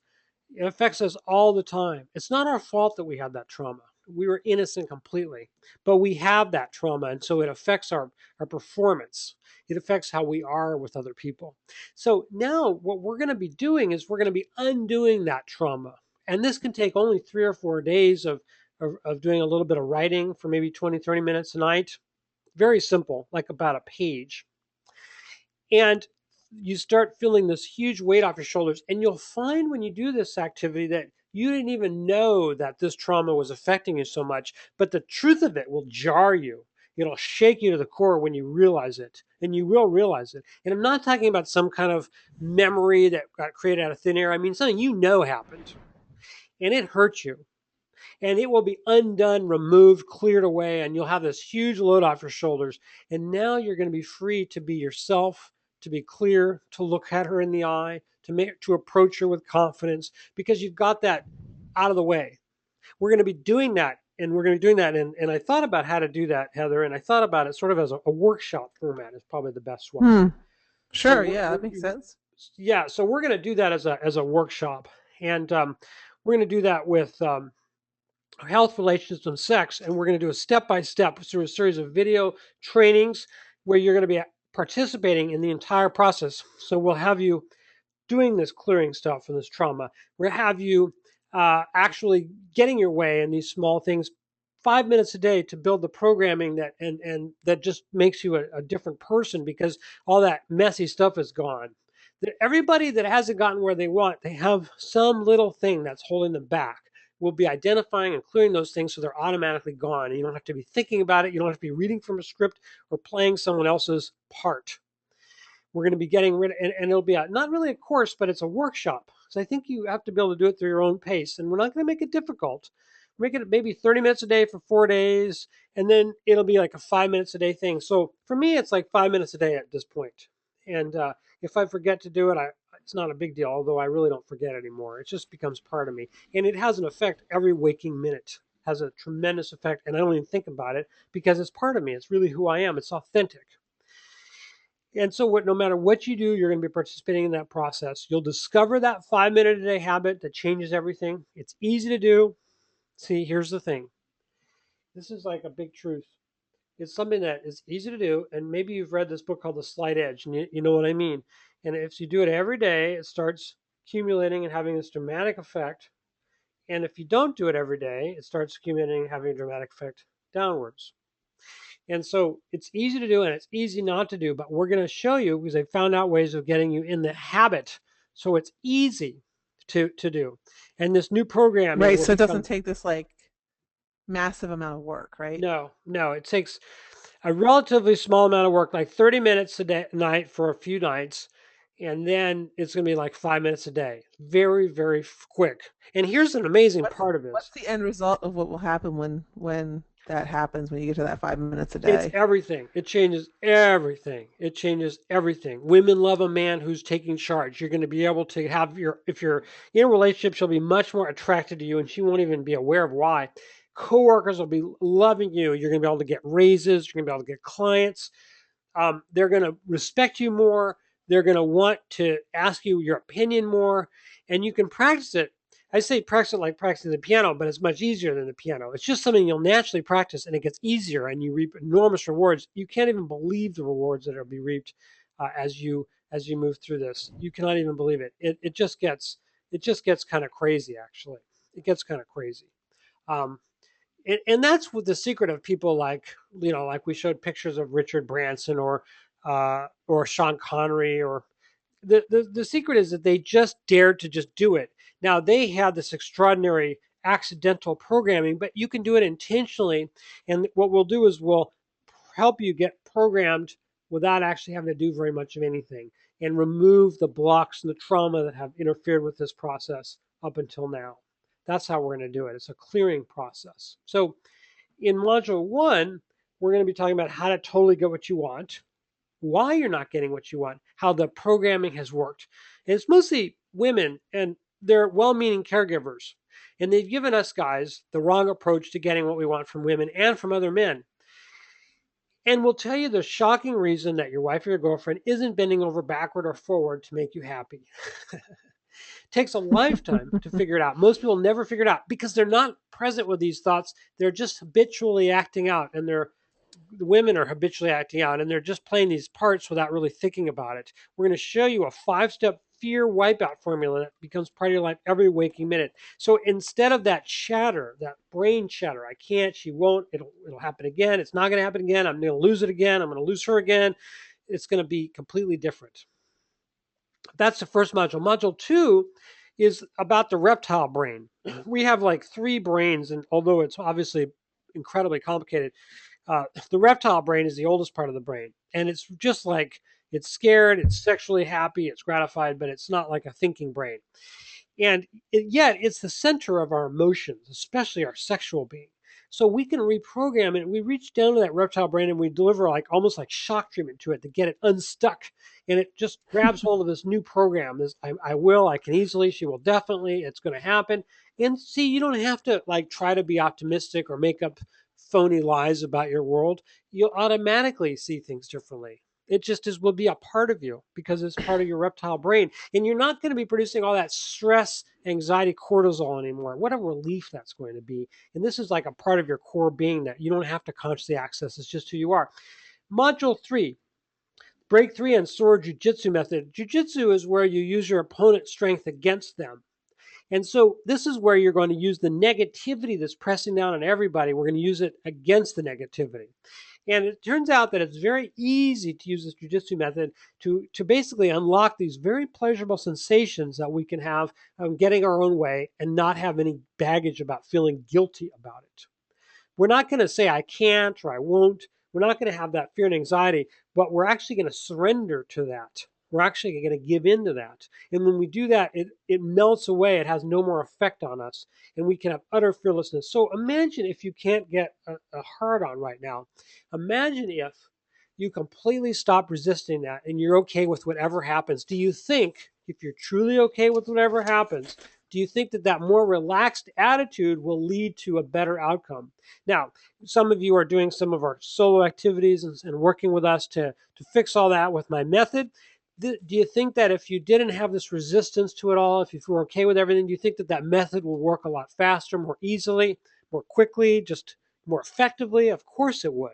It affects us all the time. It's not our fault that we had that trauma. We were innocent completely. But we have that trauma, and so it affects our performance. It affects how we are with other people. So now what we're going to be doing is we're going to be undoing that trauma. And this can take only 3 or 4 days of doing a little bit of writing for maybe 20, 30 minutes a night. Very simple, like about a page. And you start feeling this huge weight off your shoulders. And you'll find when you do this activity that you didn't even know that this trauma was affecting you so much. But the truth of it will jar you. It'll shake you to the core when you realize it. And you will realize it. And I'm not talking about some kind of memory that got created out of thin air. I mean, something you know happened. And it hurt you, and it will be undone, removed, cleared away, and you'll have this huge load off your shoulders. And now you're going to be free to be yourself, to be clear, to look at her in the eye, to approach her with confidence, because you've got that out of the way. We're going to be doing that, and we're going to be doing that. And I thought about how to do that, Heather, and I thought about it sort of as a workshop format is probably the best one. Hmm. So Sure. Yeah, that makes sense. yeah, so we're going to do that as a workshop, and we're going to do that with health, relationships, and sex. And we're going to do a step by step through a series of video trainings where you're going to be participating in the entire process. So we'll have you doing this clearing stuff and this trauma. We'll have you actually getting your way in these small things, 5 minutes a day to build the programming that and that just makes you a different person because all that messy stuff is gone. Everybody that hasn't gotten where they want, they have some little thing that's holding them back. We'll be identifying and clearing those things so they're automatically gone. And you don't have to be thinking about it. You don't have to be reading from a script or playing someone else's part. We're going to be getting rid of, and it'll be not really a course, but it's a workshop. So I think you have to be able to do it through your own pace. And we're not going to make it difficult. Make it maybe 30 minutes a day for 4 days, and then it'll be like a 5 minutes a day thing. So for me, it's like 5 minutes a day at this point. And if I forget to do it, it's not a big deal, although I really don't forget anymore. It just becomes part of me. And it has an effect every waking minute. Has a tremendous effect, and I don't even think about it because it's part of me. It's really who I am. It's authentic. And so, no matter what you do, you're going to be participating in that process. You'll discover that 5 minute a day habit that changes everything. It's easy to do. See, here's the thing. This is like a big truth. It's something that is easy to do. And maybe you've read this book called The Slight Edge, and you know what I mean. And if you do it every day, it starts accumulating and having this dramatic effect. And if you don't do it every day, it starts accumulating and having a dramatic effect downwards. And so it's easy to do and it's easy not to do, but we're going to show you because I found out ways of getting you in the habit. So it's easy to do. And this new programming Right, will so it doesn't become take this like massive amount of work, right? no, it takes a relatively small amount of work, like 30 minutes a day, night for a few nights. And then it's going to be like 5 minutes a day. Very, very quick. And here's an amazing What's part of what's this. the end result of what will happen when that happens when you get to that 5 minutes a It's day? everything. It changes everything. It changes everything. Women love a man who's taking charge. You're going to be able to have if you're in a relationship, she'll be much more attracted to you and she won't even be aware of why. Coworkers will be loving you. You're going to be able to get raises. You're going to be able to get clients. They're going to respect you more. They're going to want to ask you your opinion more. And you can practice it. I say practice it like practicing the piano, but it's much easier than the piano. It's just something you'll naturally practice and it gets easier and you reap enormous rewards. You can't even believe the rewards that will be reaped as you move through this. You cannot even believe it. It just gets kind of crazy actually. It gets kind of crazy. Um, and that's what the secret of people like we showed pictures of Richard Branson or Sean Connery or the secret is that they just dared to just do it. Now they had this extraordinary accidental programming, but you can do it intentionally. And what we'll do is we'll help you get programmed without actually having to do very much of anything and remove the blocks and the trauma that have interfered with this process up until now. That's how we're going to do it. It's a clearing process. So in module one, we're going to be talking about how to totally get what you want, why you're not getting what you want, how the programming has worked. And it's mostly women and they're well meaning caregivers. And they've given us guys the wrong approach to getting what we want from women and from other men. And we'll tell you the shocking reason that your wife or your girlfriend isn't bending over backward or forward to make you happy. It takes a lifetime to figure it out. Most people never figure it out because they're not present with these thoughts. They're just habitually acting out and the women are habitually acting out and they're just playing these parts without really thinking about it. We're going to show you a 5-step fear wipeout formula that becomes part of your life every waking minute. So instead of that chatter, that brain chatter, I can't, she won't, it'll happen again, it's not going to happen again, I'm going to lose it again, I'm going to lose her again, it's going to be completely different. That's the first module. Module 2 is about the reptile brain. We have like 3 brains, and although it's obviously incredibly complicated, the reptile brain is the oldest part of the brain. And it's just like it's scared, it's sexually happy, it's gratified, but it's not like a thinking brain. And yet it's the center of our emotions, especially our sexual being. So we can reprogram it. We reach down to that reptile brain and we deliver like almost like shock treatment to it to get it unstuck. And it just grabs hold of this new program. This I will, I can easily, she will definitely, it's going to happen. And see, you don't have to like try to be optimistic or make up phony lies about your world. You'll automatically see things differently. It just will be a part of you because it's part of your reptile brain. And you're not going to be producing all that stress, anxiety, cortisol anymore. What a relief that's going to be. And this is like a part of your core being that you don't have to consciously access. It's just who you are. Module 3, break 3 on sword jujitsu method. Jujitsu is where you use your opponent's strength against them. And so this is where you're going to use the negativity that's pressing down on everybody. We're going to use it against the negativity. And it turns out that it's very easy to use this jujitsu method to basically unlock these very pleasurable sensations that we can have getting our own way and not have any baggage about feeling guilty about it. We're not going to say I can't or I won't. We're not going to have that fear and anxiety, but we're actually going to surrender to that. We're actually going to give in to that. And when we do that, it melts away. It has no more effect on us. And we can have utter fearlessness. So imagine if you can't get a hard on right now. Imagine if you completely stop resisting that and you're okay with whatever happens. Do you think, if you're truly okay with whatever happens, do you think that that more relaxed attitude will lead to a better outcome? Now, some of you are doing some of our solo activities and working with us to fix all that with my method. Do you think that if you didn't have this resistance to it all, if you were okay with everything, do you think that that method will work a lot faster, more easily, more quickly, just more effectively? Of course it would.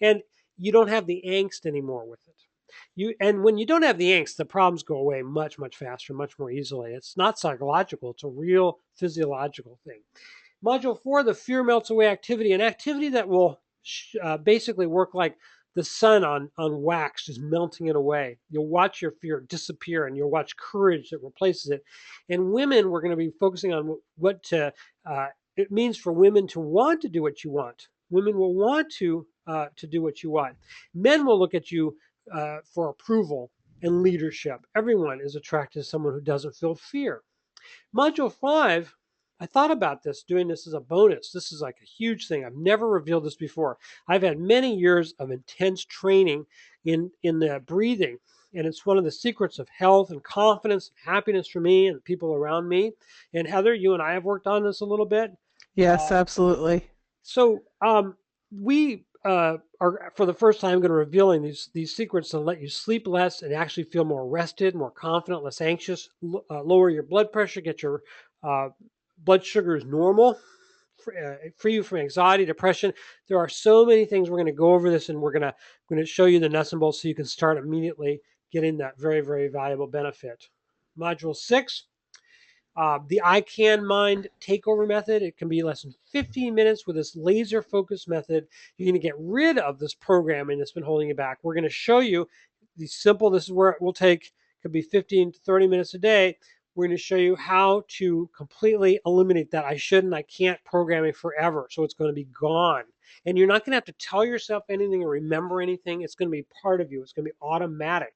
And you don't have the angst anymore with it. And when you don't have the angst, the problems go away much, much faster, much more easily. It's not psychological, it's a real physiological thing. Module 4, the fear melts away activity, an activity that will basically work like the sun on wax, just melting it away. You'll watch your fear disappear and you'll watch courage that replaces it. And women, we're going to be focusing on what it means for women to want to do what you want. Women will want to do what you want. Men will look at you for approval and leadership. Everyone is attracted to someone who doesn't feel fear. Module 5, I thought about this, doing this as a bonus. This is like a huge thing. I've never revealed this before. I've had many years of intense training in the breathing, and it's one of the secrets of health and confidence and happiness for me and the people around me. And Heather, you and I have worked on this a little bit. Yes, absolutely. So we are for the first time going to revealing these secrets to let you sleep less and actually feel more rested, more confident, less anxious, lower your blood pressure, get your uh, blood sugars normal, free you from anxiety, depression. There are so many things we're going to go over this, and we're going to show you the nuts and bolts so you can start immediately getting that very, very valuable benefit. Module 6. The I Can Mind takeover method, it can be less than 15 minutes with this laser focused method. You're going to get rid of this programming that's been holding you back. We're going to show you the simple, this is where it will take, could be 15 to 30 minutes a day. We're going to show you how to completely eliminate that I shouldn't, I can't programming forever. So it's going to be gone. And you're not going to have to tell yourself anything or remember anything. It's going to be part of you. It's going to be automatic.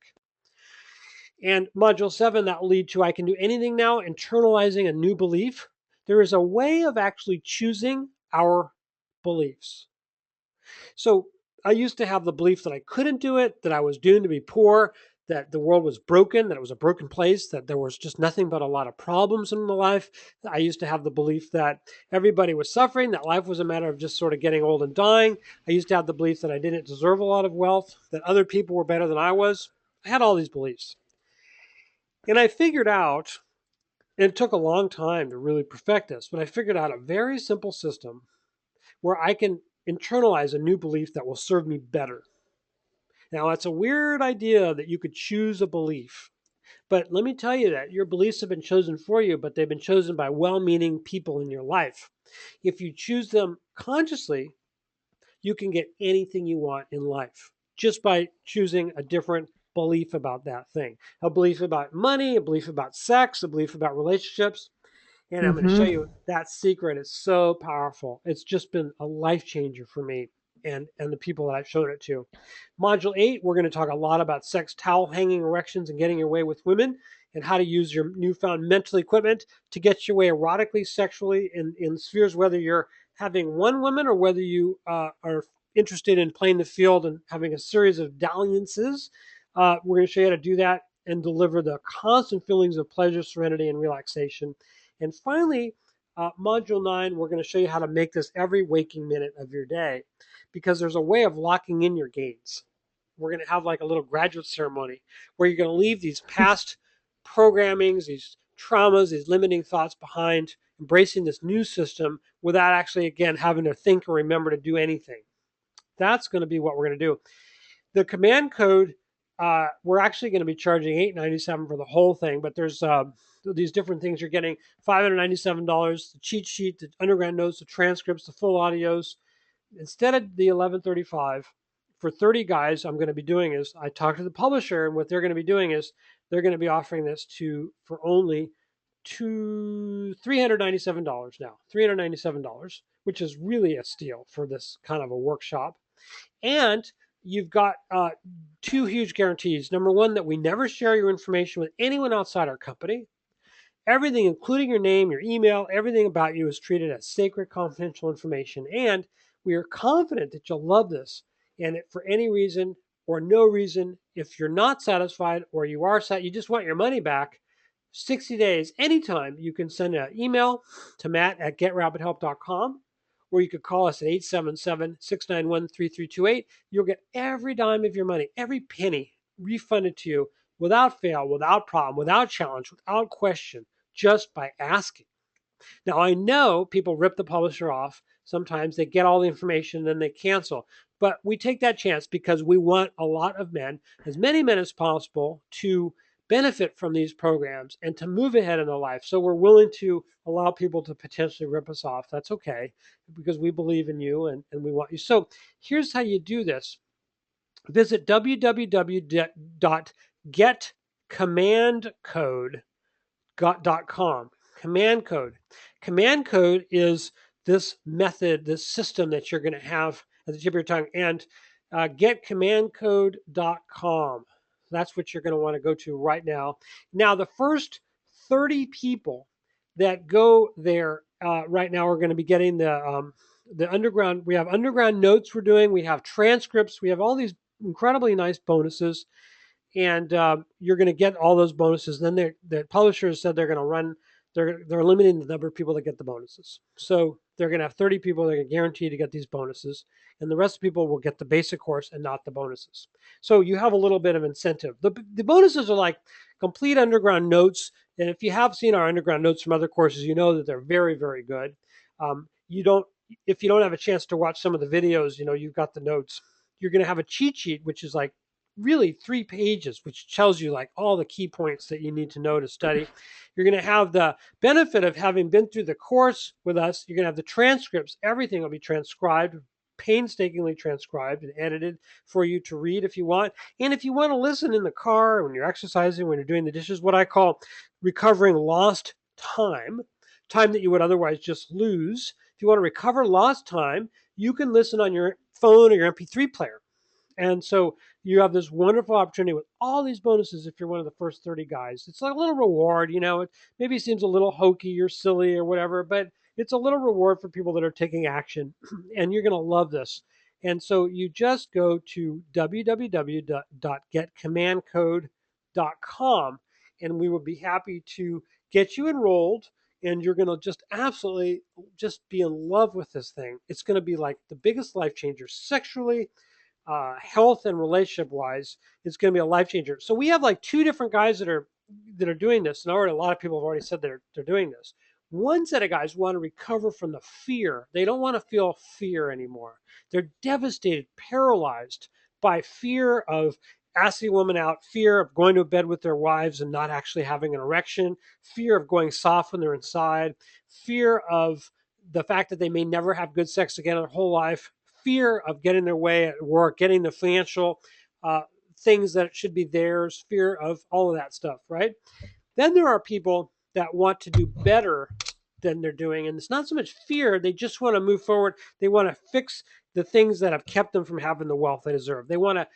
And module 7, that will lead to I can do anything now, internalizing a new belief. There is a way of actually choosing our beliefs. So I used to have the belief that I couldn't do it, that I was doomed to be poor, that the world was broken, that it was a broken place, that there was just nothing but a lot of problems in my life. I used to have the belief that everybody was suffering, that life was a matter of just sort of getting old and dying. I used to have the belief that I didn't deserve a lot of wealth, that other people were better than I was. I had all these beliefs. And I figured out, it took a long time to really perfect this, but I figured out a very simple system where I can internalize a new belief that will serve me better. Now, that's a weird idea that you could choose a belief. But let me tell you that your beliefs have been chosen for you, but they've been chosen by well meaning people in your life. If you choose them consciously, you can get anything you want in life just by choosing a different belief about that thing. A belief about money, a belief about sex, a belief about relationships. And I'm going to show Mm-hmm. you that secret. It's so powerful. It's just been a life changer for me and the people that I've shown it to. Module 8, we're going to talk a lot about sex, towel hanging, erections, and getting your way with women, and how to use your newfound mental equipment to get your way erotically, sexually, in spheres, whether you're having one woman or whether you are interested in playing the field and having a series of dalliances. We're going to show you how to do that and deliver the constant feelings of pleasure, serenity, and relaxation. And finally, Module 9, we're going to show you how to make this every waking minute of your day because there's a way of locking in your gains. We're going to have like a little graduate ceremony where you're going to leave these past programmings, these traumas, these limiting thoughts behind, embracing this new system without actually, again, having to think or remember to do anything. That's going to be what we're going to do. The command code, we're actually going to be charging $8.97 for the whole thing, but there's these different things. You're getting $597, the cheat sheet, the underground notes, the transcripts, the full audios. Instead of the 1135, for 30 guys, I'm going to be doing is I talk to the publisher, and what they're going to be doing is they're going to be offering this for only $397 now. $397, which is really a steal for this kind of a workshop. And you've got two huge guarantees. Number one, that we never share your information with anyone outside our company. Everything, including your name, your email, everything about you is treated as sacred, confidential information. And we are confident that you'll love this. And for any reason or no reason, if you're not satisfied or you are sad, you just want your money back, 60 days, anytime, you can send an email to matt@getrapidhelp.com, or you could call us at 877-691-3328. You'll get every dime of your money, every penny refunded to you without fail, without problem, without challenge, without question, just by asking. Now, I know people rip the publisher off. Sometimes they get all the information, then they cancel. But we take that chance because we want a lot of men, as many men as possible, to benefit from these programs and to move ahead in their life. So we're willing to allow people to potentially rip us off. That's okay, because we believe in you and we want you. So here's how you do this. Visit www.getcommandcode.com. Command code. Command code is this method, this system that you're going to have at the tip of your tongue. And getcommandcode.com. That's what you're going to want to go to right now. Now, the first 30 people that go there right now are going to be getting the underground. We have underground notes we're doing. We have transcripts. We have all these incredibly nice bonuses, and you're going to get all those bonuses. Then the publishers said they're going to run. They're limiting the number of people that get the bonuses. So they're going to have 30 people that are guaranteed to get these bonuses, and the rest of the people will get the basic course and not the bonuses. So you have a little bit of incentive. The bonuses are like complete underground notes, and if you have seen our underground notes from other courses, you know that they're very, very good. You don't If you don't have a chance to watch some of the videos, you've got the notes. You're going to have a cheat sheet, which is like really 3 pages, which tells you like all the key points that you need to know to study. You're going to have the benefit of having been through the course with us. You're going to have the transcripts. Everything will be transcribed, painstakingly transcribed and edited for you to read if you want. And if you want to listen in the car, when you're exercising, when you're doing the dishes, what I call recovering lost time, time that you would otherwise just lose. If you want to recover lost time, you can listen on your phone or your MP3 player. And so you have this wonderful opportunity with all these bonuses if you're one of the first 30 guys. It's like a little reward, It maybe seems a little hokey or silly or whatever, but it's a little reward for people that are taking action, and you're going to love this. And so you just go to www.getcommandcode.com, and we will be happy to get you enrolled. And you're going to just absolutely just be in love with this thing. It's going to be like the biggest life changer sexually, health and relationship wise. It's going to be a life changer. So we have like 2 different guys that are doing this, and already a lot of people have already said they're doing this. One set of guys want to recover from the fear. They don't want to feel fear anymore. They're devastated, paralyzed by fear of asking a woman out, fear of going to bed with their wives and not actually having an erection, fear of going soft when they're inside, fear of the fact that they may never have good sex again in their whole life, fear of getting their way at work, getting the financial things that should be theirs, fear of all of that stuff, right? Then there are people that want to do better than they're doing, and it's not so much fear. They just want to move forward. They want to fix the things that have kept them from having the wealth they deserve. They want to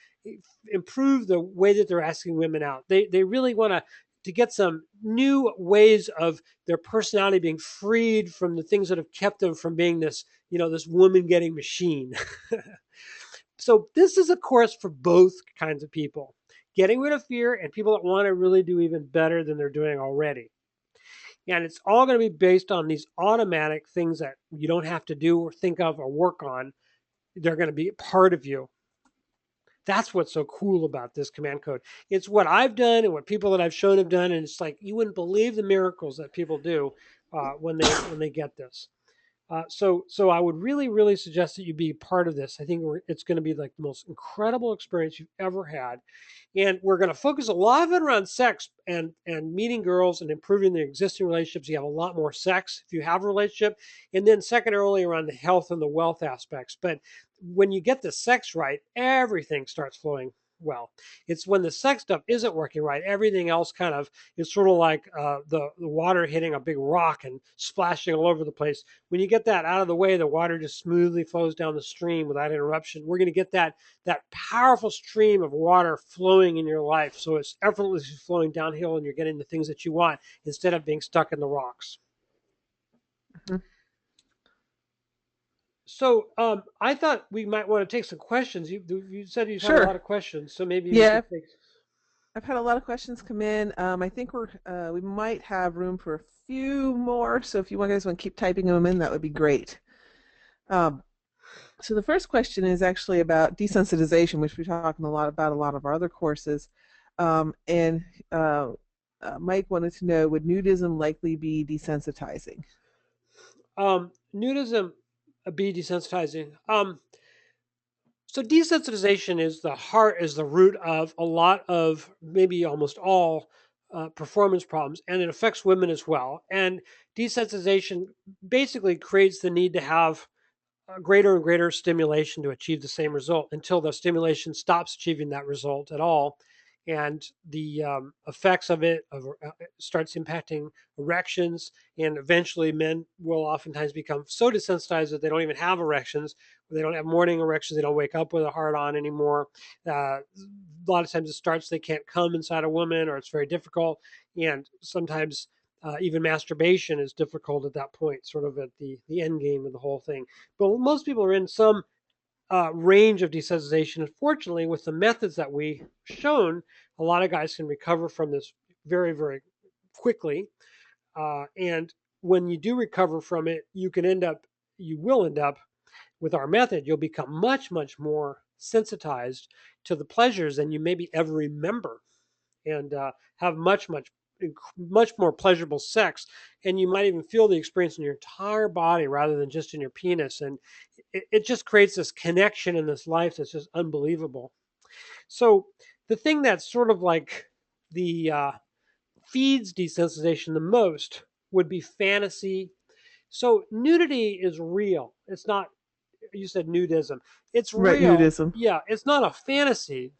improve the way that they're asking women out. They really want to get some new ways of their personality being freed from the things that have kept them from being this, this woman getting machine. So this is a course for both kinds of people. Getting rid of fear and people that want to really do even better than they're doing already. And it's all going to be based on these automatic things that you don't have to do or think of or work on. They're going to be part of you. That's what's so cool about this command code. It's what I've done and what people that I've shown have done, and it's like you wouldn't believe the miracles that people do when they get this. So I would really, really suggest that you be part of this. I think it's going to be like the most incredible experience you've ever had, and we're going to focus a lot of it around sex and meeting girls and improving the existing relationships. You have a lot more sex if you have a relationship, and then secondarily around the health and the wealth aspects. But when you get the sex right, everything starts flowing well. It's when the sex stuff isn't working right, everything else kind of is sort of like the water hitting a big rock and splashing all over the place. When you get that out of the way, the water just smoothly flows down the stream without interruption. We're going to get that powerful stream of water flowing in your life, so it's effortlessly flowing downhill, and you're getting the things that you want instead of being stuck in the rocks. Mhm. So I thought we might want to take some questions. You said you've had a Sure. lot of questions, so maybe we Yeah, could take. I've had a lot of questions come in. I think we might have room for a few more. So if you guys want to keep typing them in, that would be great. Um, so the first question is actually about desensitization, which we talk a lot about a lot of our other courses. And Mike wanted to know, would nudism likely be desensitizing? Nudism be desensitizing. So desensitization is the heart, is the root of a lot of, maybe almost all, performance problems, and it affects women as well. And desensitization basically creates the need to have greater and greater stimulation to achieve the same result until the stimulation stops achieving that result at all. And the effects of it starts impacting erections, and eventually men will oftentimes become so desensitized that they don't even have erections. They don't have morning erections. They don't wake up with a hard on anymore. A lot of times it starts, they can't come inside a woman, or it's very difficult. And sometimes even masturbation is difficult at that point, sort of at the end game of the whole thing. But most people are in some range of desensitization. And fortunately, with the methods that we shown, a lot of guys can recover from this very, very quickly. And when you do recover from it, you will end up with our method. You'll become much, much more sensitized to the pleasures than you maybe ever remember, and have much more pleasurable sex, and you might even feel the experience in your entire body rather than just in your penis, and it just creates this connection in this life that's just unbelievable. So the thing that's sort of like the feeds desensitization the most would be fantasy. So nudity is real. It's not, you said nudism, it's Right, real. nudism. Yeah, it's not a fantasy.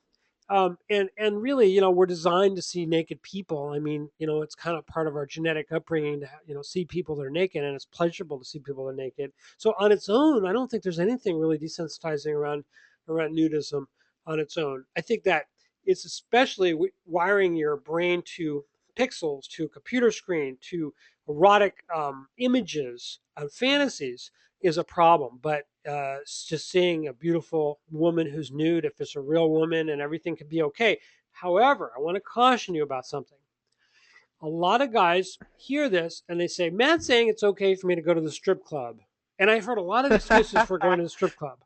And really, we're designed to see naked people. I mean, it's kind of part of our genetic upbringing to see people that are naked, and it's pleasurable to see people that are naked. So on its own, I don't think there's anything really desensitizing around nudism on its own. I think that it's especially wiring your brain to pixels, to a computer screen, to erotic images and fantasies is a problem. But just seeing a beautiful woman who's nude, if it's a real woman, and everything could be okay. However, I want to caution you about something. A lot of guys hear this and they say, Matt's saying it's okay for me to go to the strip club. And I've heard a lot of excuses for going to the strip club.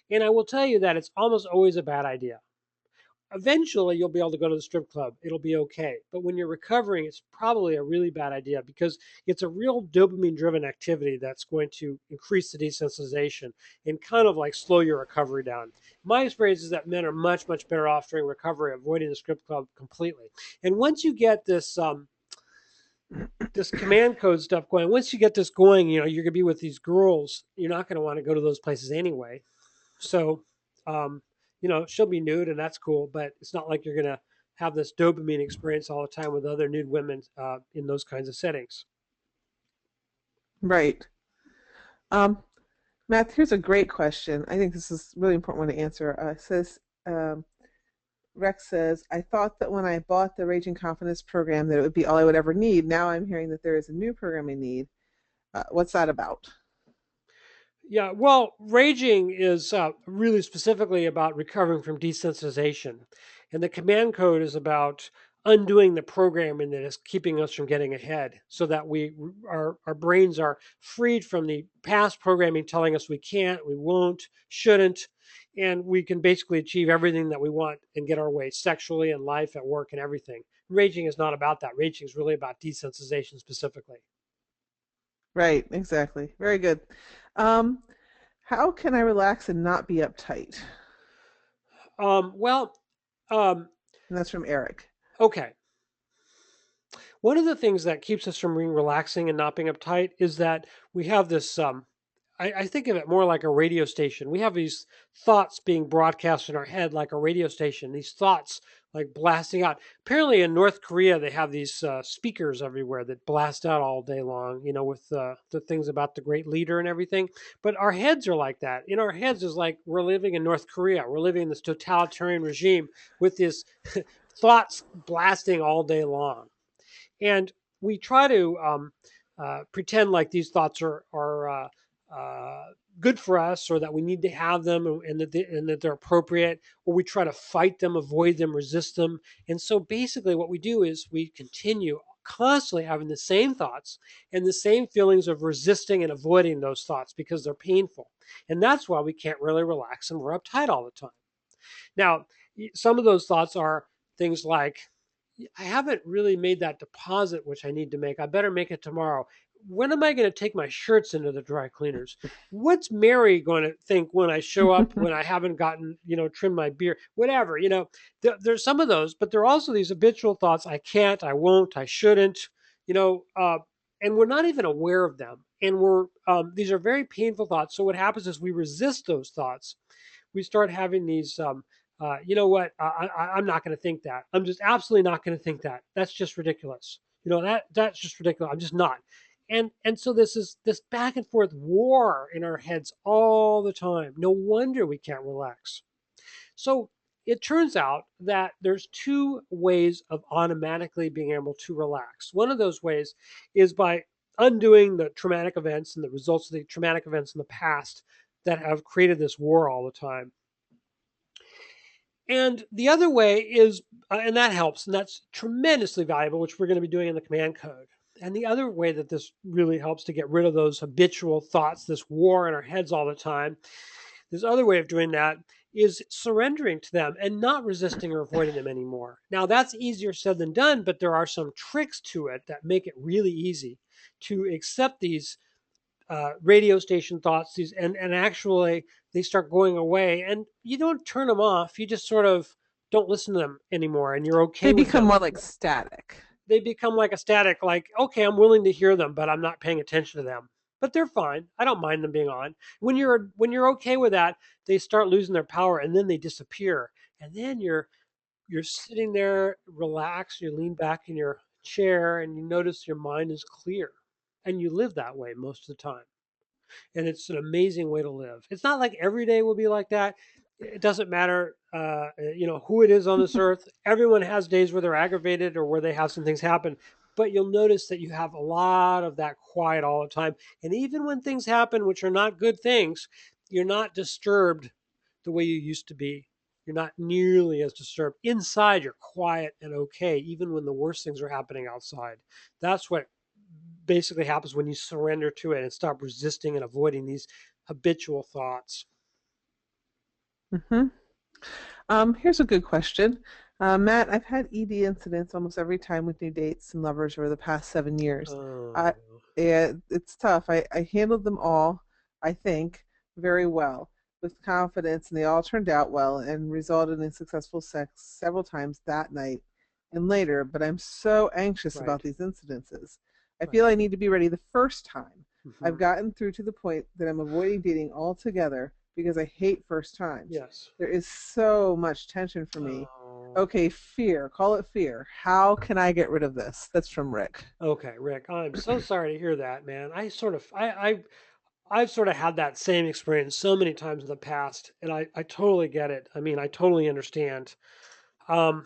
And I will tell you that it's almost always a bad idea. Eventually, you'll be able to go to the strip club. It'll be okay. But when you're recovering, it's probably a really bad idea, because it's a real dopamine driven activity that's going to increase the desensitization and kind of like slow your recovery down. My experience is that men are much, much better off during recovery avoiding the strip club completely. And once you get this command code stuff going, once you get this going, you're going to be with these girls. You're not going to want to go to those places anyway. So, um, she'll be nude, and that's cool, but it's not like you're going to have this dopamine experience all the time with other nude women in those kinds of settings. Right. Um, Matt, here's a great question. I think this is a really important one to answer. It says, um, Rex says, I thought that when I bought the Raging Confidence program that it would be all I would ever need. Now I'm hearing that there is a new program I need. What's that about? Yeah, well, raging is really specifically about recovering from desensitization. And the command code is about undoing the programming that is keeping us from getting ahead, so that our brains are freed from the past programming telling us we can't, we won't, shouldn't, and we can basically achieve everything that we want and get our way sexually and life, at work, and everything. Raging is not about that. Raging is really about desensitization specifically. Right, exactly. Very good. Um, how can I relax and not be uptight? Well, um, And that's from Eric. okay. One of the things that keeps us from being relaxing and not being uptight is that we have this. I think of it more like a radio station. We have these thoughts being broadcast in our head like a radio station. These thoughts like blasting out. Apparently, in North Korea, they have these speakers everywhere that blast out all day long. You know, with the things about the great leader and everything. But our heads are like that. In our heads is like we're living in North Korea. We're living in this totalitarian regime with this thoughts blasting all day long. And we try to pretend like these thoughts are good for us, or that we need to have them, and that they're appropriate, or we try to fight them, avoid them, resist them. And so basically what we do is we continue constantly having the same thoughts and the same feelings of resisting and avoiding those thoughts because they're painful. And that's why we can't really relax and we're uptight all the time. Now, some of those thoughts are things like, I haven't really made that deposit, which I need to make. I better make it tomorrow. When am I going to take my shirts into the dry cleaners? What's Mary going to think when I show up when I haven't gotten, trimmed my beard? Whatever, there's some of those, but there are also these habitual thoughts. I can't, I won't, I shouldn't, you know, uh, and we're not even aware of them. And these are very painful thoughts. So what happens is we resist those thoughts. We start having these you know what, I'm not going to think that. I'm just absolutely not going to think that. That's just ridiculous. That's just ridiculous. I'm just not. And so this is this back and forth war in our heads all the time. No wonder we can't relax. So it turns out that there's two ways of automatically being able to relax. One of those ways is by undoing the traumatic events and the results of the traumatic events in the past that have created this war all the time. And the other way is, and that helps, and that's tremendously valuable, which we're going to be doing in the command code. And the other way that this really helps to get rid of those habitual thoughts, this war in our heads all the time, this other way of doing that is surrendering to them and not resisting or avoiding them anymore. Now, that's easier said than done, but there are some tricks to it that make it really easy to accept these radio station thoughts, these and actually they start going away, and you don't turn them off. You just sort of don't listen to them anymore, and you're They okay with become them. more like static. They become like a static, like, okay, I'm willing to hear them, but I'm not paying attention to them. But they're fine. I don't mind them being on. When you're okay with that, they start losing their power, and then they disappear. And then you're sitting there relaxed, you lean back in your chair, and you notice your mind is clear, and you live that way most of the time, and it's an amazing way to live. It's not like every day will be like that. It doesn't matter, who it is on this earth. Everyone has days where they're aggravated or where they have some things happen, but you'll notice that you have a lot of that quiet all the time. And even when things happen, which are not good things, you're not disturbed the way you used to be. You're not nearly as disturbed. Inside, you're quiet and okay, even when the worst things are happening outside. That's what basically happens when you surrender to it and stop resisting and avoiding these habitual thoughts. Hmm. Here's a good question. Matt, I've had ED incidents almost every time with new dates and lovers over the past 7 years. I, Oh, yeah, it's tough. I handled them all, I think, very well with confidence, and they all turned out well and resulted in successful sex several times that night and later. But I'm so anxious right, about these incidences. I right. feel I need to be ready the first time. I've Hmm. gotten through to the point that I'm avoiding dating altogether because I hate first times. Yes. There is so much tension for me. Oh, Okay, fear. Call it fear. How can I get rid of this? That's from Rick. okay, Rick. I'm so sorry to hear that, man. I've sort of had that same experience so many times in the past, and I totally get it. I mean, I totally understand. Um,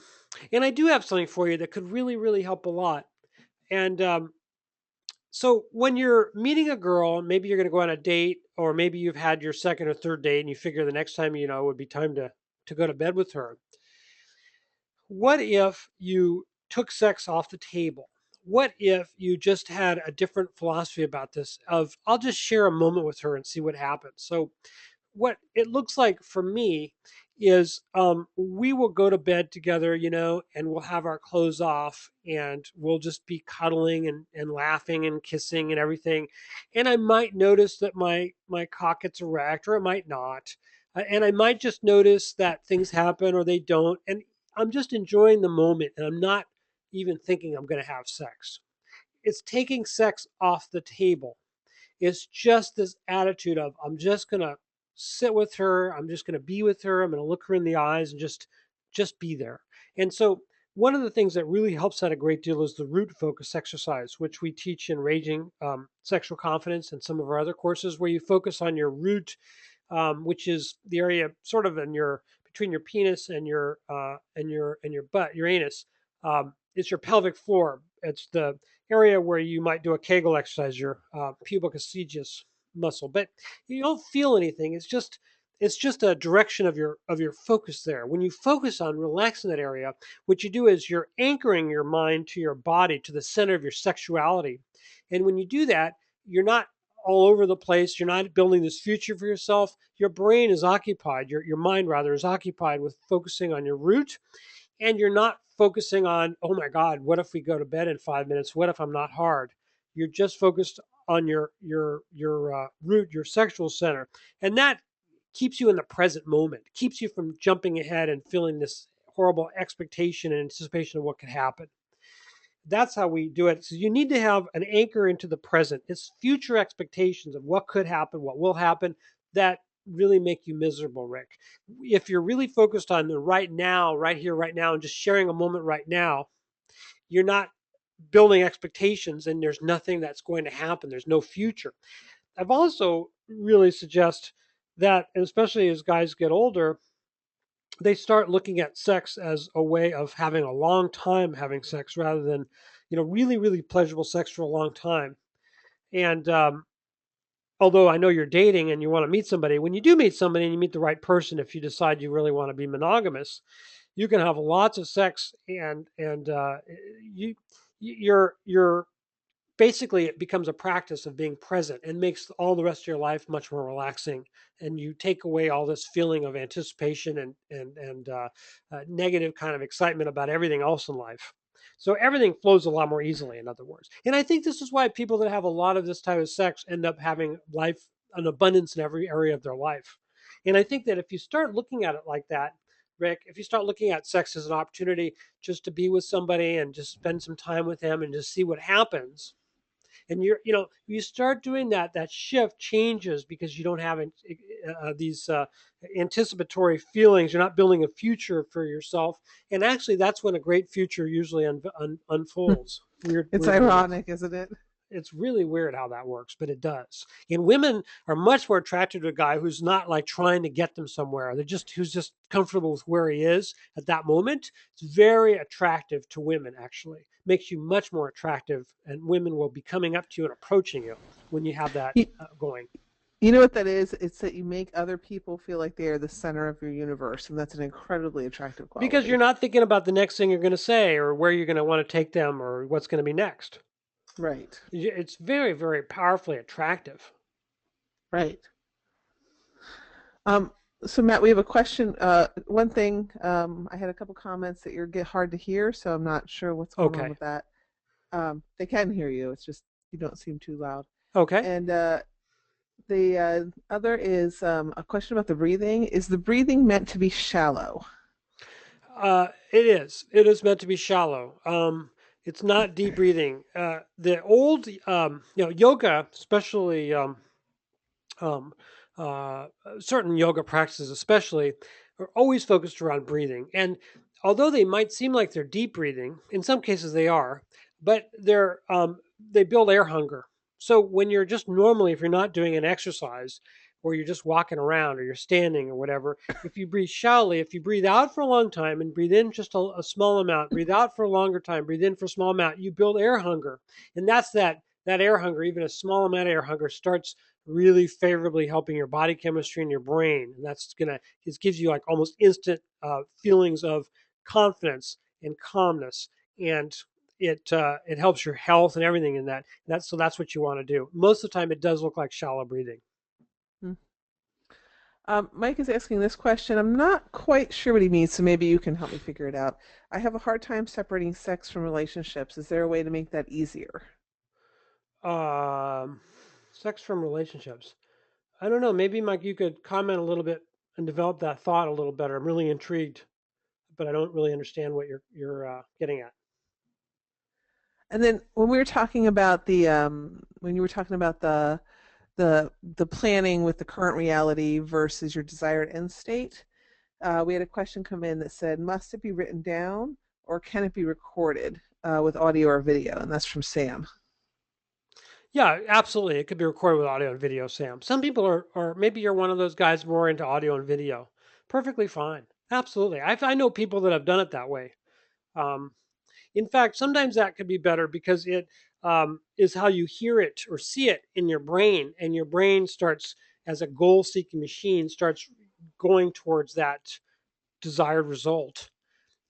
and I do have something for you that could really, really help a lot. And so when you're meeting a girl, maybe you're going to go on a date, or maybe you've had your second or third date, and you figure the next time it would be time to go to bed with her. What if you took sex off the table? What if you just had a different philosophy about this? Of I'll just share a moment with her and see what happens. So what it looks like for me is we will go to bed together, and we'll have our clothes off and we'll just be cuddling and laughing and kissing and everything. And I might notice that my cock gets erect, or it might not. And I might just notice that things happen or they don't. And I'm just enjoying the moment and I'm not even thinking I'm going to have sex. It's taking sex off the table. It's just this attitude of I'm just gonna sit with her, I'm just gonna be with her, I'm gonna look her in the eyes and just be there. And so one of the things that really helps that a great deal is the root focus exercise, which we teach in Raging Sexual Confidence and some of our other courses, where you focus on your root, which is the area sort of in your between your penis and your butt, your anus. It's your pelvic floor. It's the area where you might do a Kegel exercise, your pubococcygeus muscle, but you don't feel anything. It's just a direction of your focus there. When you focus on relaxing that area, what you do is you're anchoring your mind to your body, to the center of your sexuality. And when you do that, you're not all over the place. You're not building this future for yourself. Your brain is occupied, your mind rather is occupied with focusing on your root, and you're not focusing on, oh my God, what if we go to bed in 5 minutes? What if I'm not hard? You're just focused on your root, your sexual center, and that keeps you in the present moment. Keeps you from jumping ahead and feeling this horrible expectation and anticipation of what could happen. That's how we do it. So you need to have an anchor into the present. It's future expectations of what could happen, what will happen, that really make you miserable, Rick. If you're really focused on the right now, right here, right now, and just sharing a moment right now, you're not building expectations and there's nothing that's going to happen. There's no future. I've also really suggest that, and especially as guys get older, they start looking at sex as a way of having a long time having sex rather than, really, really pleasurable sex for a long time. And although I know you're dating and you want to meet somebody, when you do meet somebody and you meet the right person, if you decide you really want to be monogamous, you can have lots of sex and you you're basically it becomes a practice of being present and makes all the rest of your life much more relaxing, and you take away all this feeling of anticipation and negative kind of excitement about everything else in life. So everything flows a lot more easily, in other words. And I think this is why people that have a lot of this type of sex end up having life an abundance in every area of their life. And I think that if you start looking at it like that, Rick, if you start looking at sex as an opportunity just to be with somebody and just spend some time with them and just see what happens, and you start doing that shift changes because you don't have these anticipatory feelings. You're not building a future for yourself, and actually that's when a great future usually unfolds. It's Weirdly enough, ironic, isn't it? it's really weird how that works, but it does. And women are much more attracted to a guy who's not like trying to get them somewhere. Who's just comfortable with where he is at that moment. It's very attractive to women, actually. Makes you much more attractive, and women will be coming up to you and approaching you when you have that You, going. you know what that is? It's that you make other people feel like they are the center of your universe, and that's an incredibly attractive Because you're quality. not thinking about the next thing you're going to say or where you're going to want to take them or what's going to be next. Right. It's very, very powerfully attractive. Right. Um, so Matt, we have a question. One thing, I had a couple comments that you're get hard to hear, so I'm not sure what's going on Okay. with that. They can hear you. It's just you don't seem too loud. Okay. And the other is a question about the breathing. Is the breathing meant to be shallow? It is. It is meant to be shallow. It's not deep breathing. The old, yoga, especially um, uh, certain yoga practices, especially, are always focused around breathing. And although they might seem like they're deep breathing, in some cases they are, but they build air hunger. So when you're just normally, if you're not doing an exercise, or you're just walking around, or you're standing, or whatever, if you breathe shallowly, if you breathe out for a long time and breathe in just a small amount, breathe out for a longer time, breathe in for a small amount, you build air hunger, and that's that air hunger. Even a small amount of air hunger starts really favorably helping your body chemistry and your brain. And it gives you like almost instant feelings of confidence and calmness. And it helps your health and everything in that. So that's what you want to do. Most of the time, it does look like shallow breathing. Hmm. Mike is asking this question. I'm not quite sure what he means, so maybe you can help me figure it out. I have a hard time separating sex from relationships. Is there a way to make that easier? Um, Sex from relationships. I don't know. Maybe Mike, you could comment a little bit and develop that thought a little better. I'm really intrigued, but I don't really understand what you're getting at. And then when we were talking about when you were talking about the planning with the current reality versus your desired end state, we had a question come in that said, "Must it be written down or can it be recorded with audio or video?" And that's from Sam. Yeah, absolutely. It could be recorded with audio and video, Sam. Some people or maybe you're one of those guys more into audio and video. Perfectly fine. Absolutely. I know people that have done it that way. Um, in fact, sometimes that could be better because it is how you hear it or see it in your brain, and your brain starts as a goal-seeking machine starts going towards that desired result.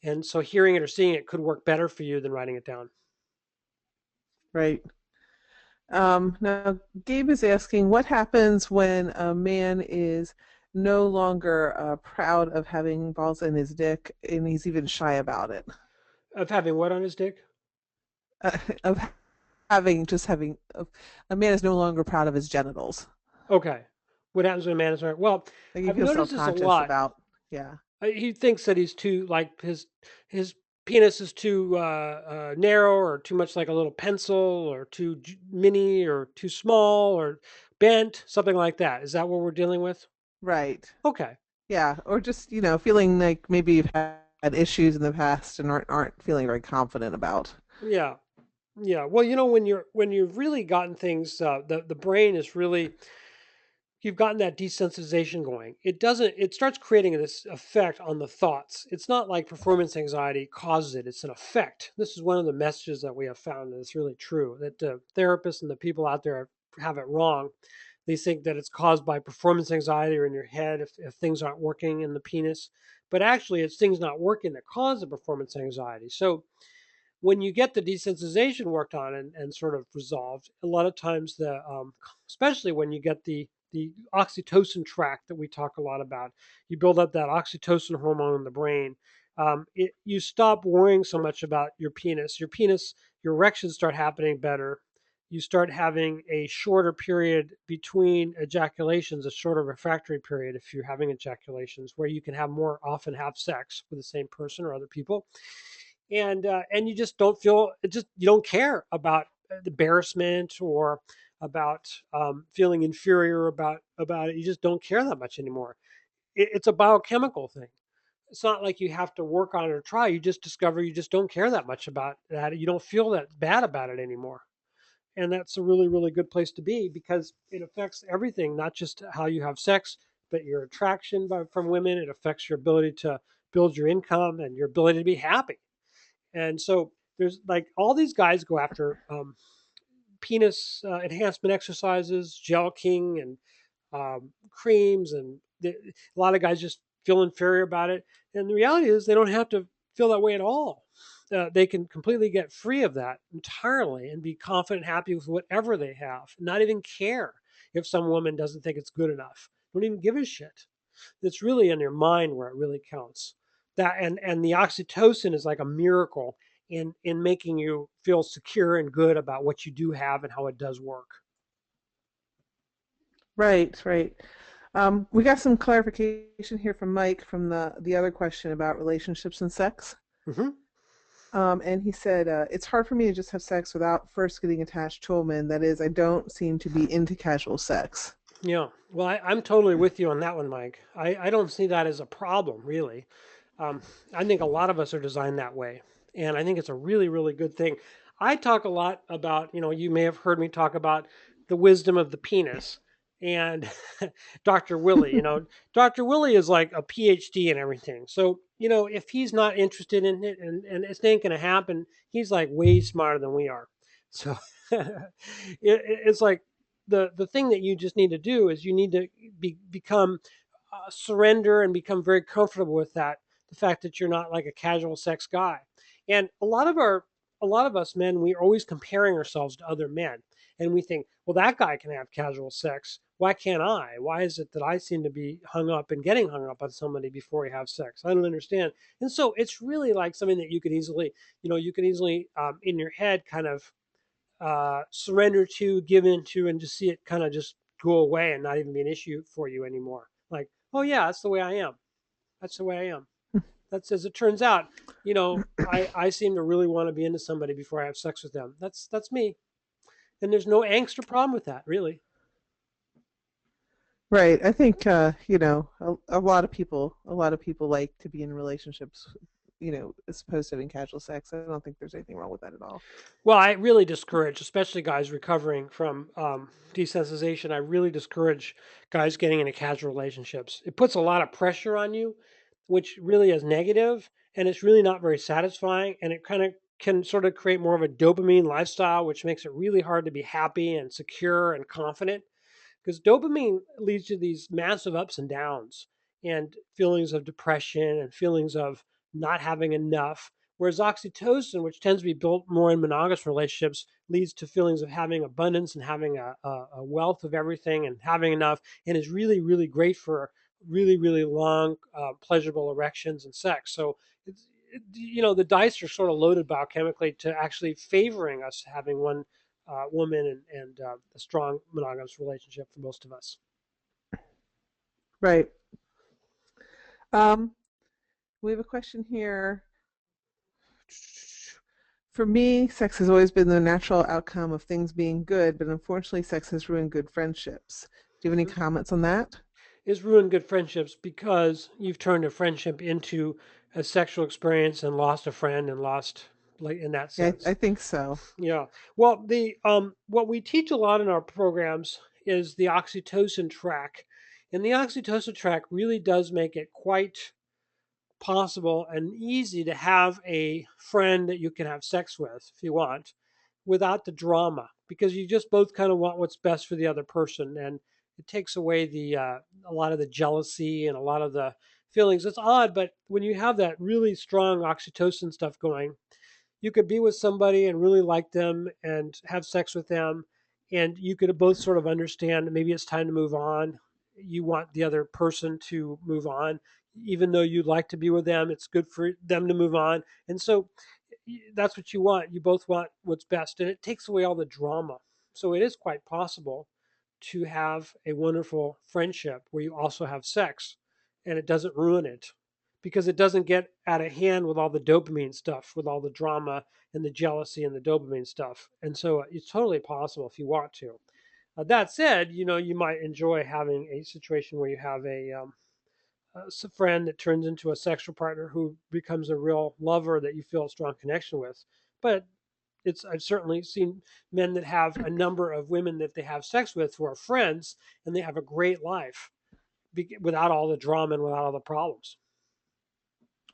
And so, hearing it or seeing it could work better for you than writing it down. Right. Now, Gabe is asking, what happens when a man is no longer proud of having balls in his dick and he's even shy about it? Of having what on his dick? Of having just having a man is no longer proud of his genitals. Okay. What happens when a man is married? Well, Like he I've feels noticed this a self-conscious lot. about, yeah. He thinks that he's too like his penis is too narrow or too much like a little pencil or too mini or too small or bent, something like that. Is that what we're dealing with? Right. Okay. Yeah. Or just, feeling like maybe you've had issues in the past and aren't feeling very confident about. Yeah. Yeah. Well, when you've really gotten things, the brain is really you've gotten that desensitization going. It starts creating this effect on the thoughts. It's not like performance anxiety causes it, it's an effect. This is one of the messages that we have found that is really true that the therapists and the people out there have it wrong. They think that it's caused by performance anxiety or in your head if things aren't working in the penis. But actually, it's things not working that cause the performance anxiety. So, when you get the desensitization worked on and sort of resolved, a lot of times especially when you get the oxytocin track that we talk a lot about, you build up that oxytocin hormone in the brain. You stop worrying so much about your penis. Your erections start happening better. You start having a shorter period between ejaculations, a shorter refractory period if you're having ejaculations, where you can have more often have sex with the same person or other people, and you just don't feel it. Just you don't care about embarrassment or about feeling inferior about it. You just don't care that much anymore. It's a biochemical thing. It's not like you have to work on it or try. You just discover you just don't care that much about that. You don't feel that bad about it anymore. And that's a really, really good place to be because it affects everything, not just how you have sex, but your attraction from women. It affects your ability to build your income and your ability to be happy. And so there's like all these guys go after penis enhancement exercises, gel king, and creams, and a lot of guys just feel inferior about it. And the reality is, they don't have to feel that way at all. They can completely get free of that entirely and be confident, happy with whatever they have, not even care if some woman doesn't think it's good enough. Don't even give a shit. It's really in your mind where it really counts. That and the oxytocin is like a miracle in making you feel secure and good about what you do have and how it does work. Right, right. We got some clarification here from Mike from the other question about relationships and sex. Hmm. And he said, it's hard for me to just have sex without first getting attached to a woman. That is, I don't seem to be into casual sex. Yeah. Well, I'm totally with you on that one, Mike. I don't see that as a problem, really. Um, I think a lot of us are designed that way. And I think it's a really, really good thing. I talk a lot about, you may have heard me talk about the wisdom of the penis and Dr. Willie. Dr. Willie is like a PhD in everything. So, if he's not interested in it and it ain't going to happen, he's like way smarter than we are. So it's like the thing that you just need to do is you need to become surrender and become very comfortable with that, the fact that you're not like a casual sex guy. And a lot of us men, we're always comparing ourselves to other men, and we think, well, that guy can have casual sex, why can't I? Why is it that I seem to be hung up and getting hung up on somebody before we have sex? I don't understand. And so it's really like something that you could easily, you can easily in your head kind of surrender to, give into, and just see it kind of just go away and not even be an issue for you anymore. Like, oh yeah, that's the way I am. That's the way I am. That's as it turns out. I seem to really want to be into somebody before I have sex with them. That's me, and there's no angst or problem with that, really. Right. I think a lot of people like to be in relationships, as opposed to having casual sex. I don't think there's anything wrong with that at all. Well, I really discourage, especially guys recovering from desensitization. I really discourage guys getting into casual relationships. It puts a lot of pressure on you, which really is negative, and it's really not very satisfying. And it kind of can sort of create more of a dopamine lifestyle, which makes it really hard to be happy and secure and confident because dopamine leads to these massive ups and downs and feelings of depression and feelings of not having enough. Whereas oxytocin, which tends to be built more in monogamous relationships, leads to feelings of having abundance and having a wealth of everything and having enough, and is really, really great for really, really long, pleasurable erections and sex. So, the dice are sort of loaded biochemically to actually favoring us having one woman and a strong monogamous relationship for most of us. Right. Um, we have a question here. For me, sex has always been the natural outcome of things being good, but unfortunately, sex has ruined good friendships. Do you have any Mm-hmm. comments on that? It's ruined good friendships because you've turned a friendship into a sexual experience and lost a friend and lost like in that Yeah, sense. I think so. Yeah. Well, the what we teach a lot in our programs is the oxytocin track. And the oxytocin track really does make it quite possible and easy to have a friend that you can have sex with if you want without the drama because you just both kind of want what's best for the other person and it takes away the a lot of the jealousy and a lot of the feelings. It's odd, but when you have that really strong oxytocin stuff going, you could be with somebody and really like them and have sex with them and you could both sort of understand that maybe it's time to move on. You want the other person to move on even though you'd like to be with them. It's good for them to move on, and so that's what you want. You both want what's best, and it takes away all the drama. So it is quite possible to have a wonderful friendship where you also have sex and it doesn't ruin it because it doesn't get out of hand with all the dopamine stuff, with all the drama and the jealousy and the dopamine stuff. And so it's totally possible if you want to. That said, you might enjoy having a situation where you have a friend that turns into a sexual partner who becomes a real lover that you feel a strong connection with. But I've certainly seen men that have a number of women that they have sex with who are friends and they have a great life without all the drama and without all the problems.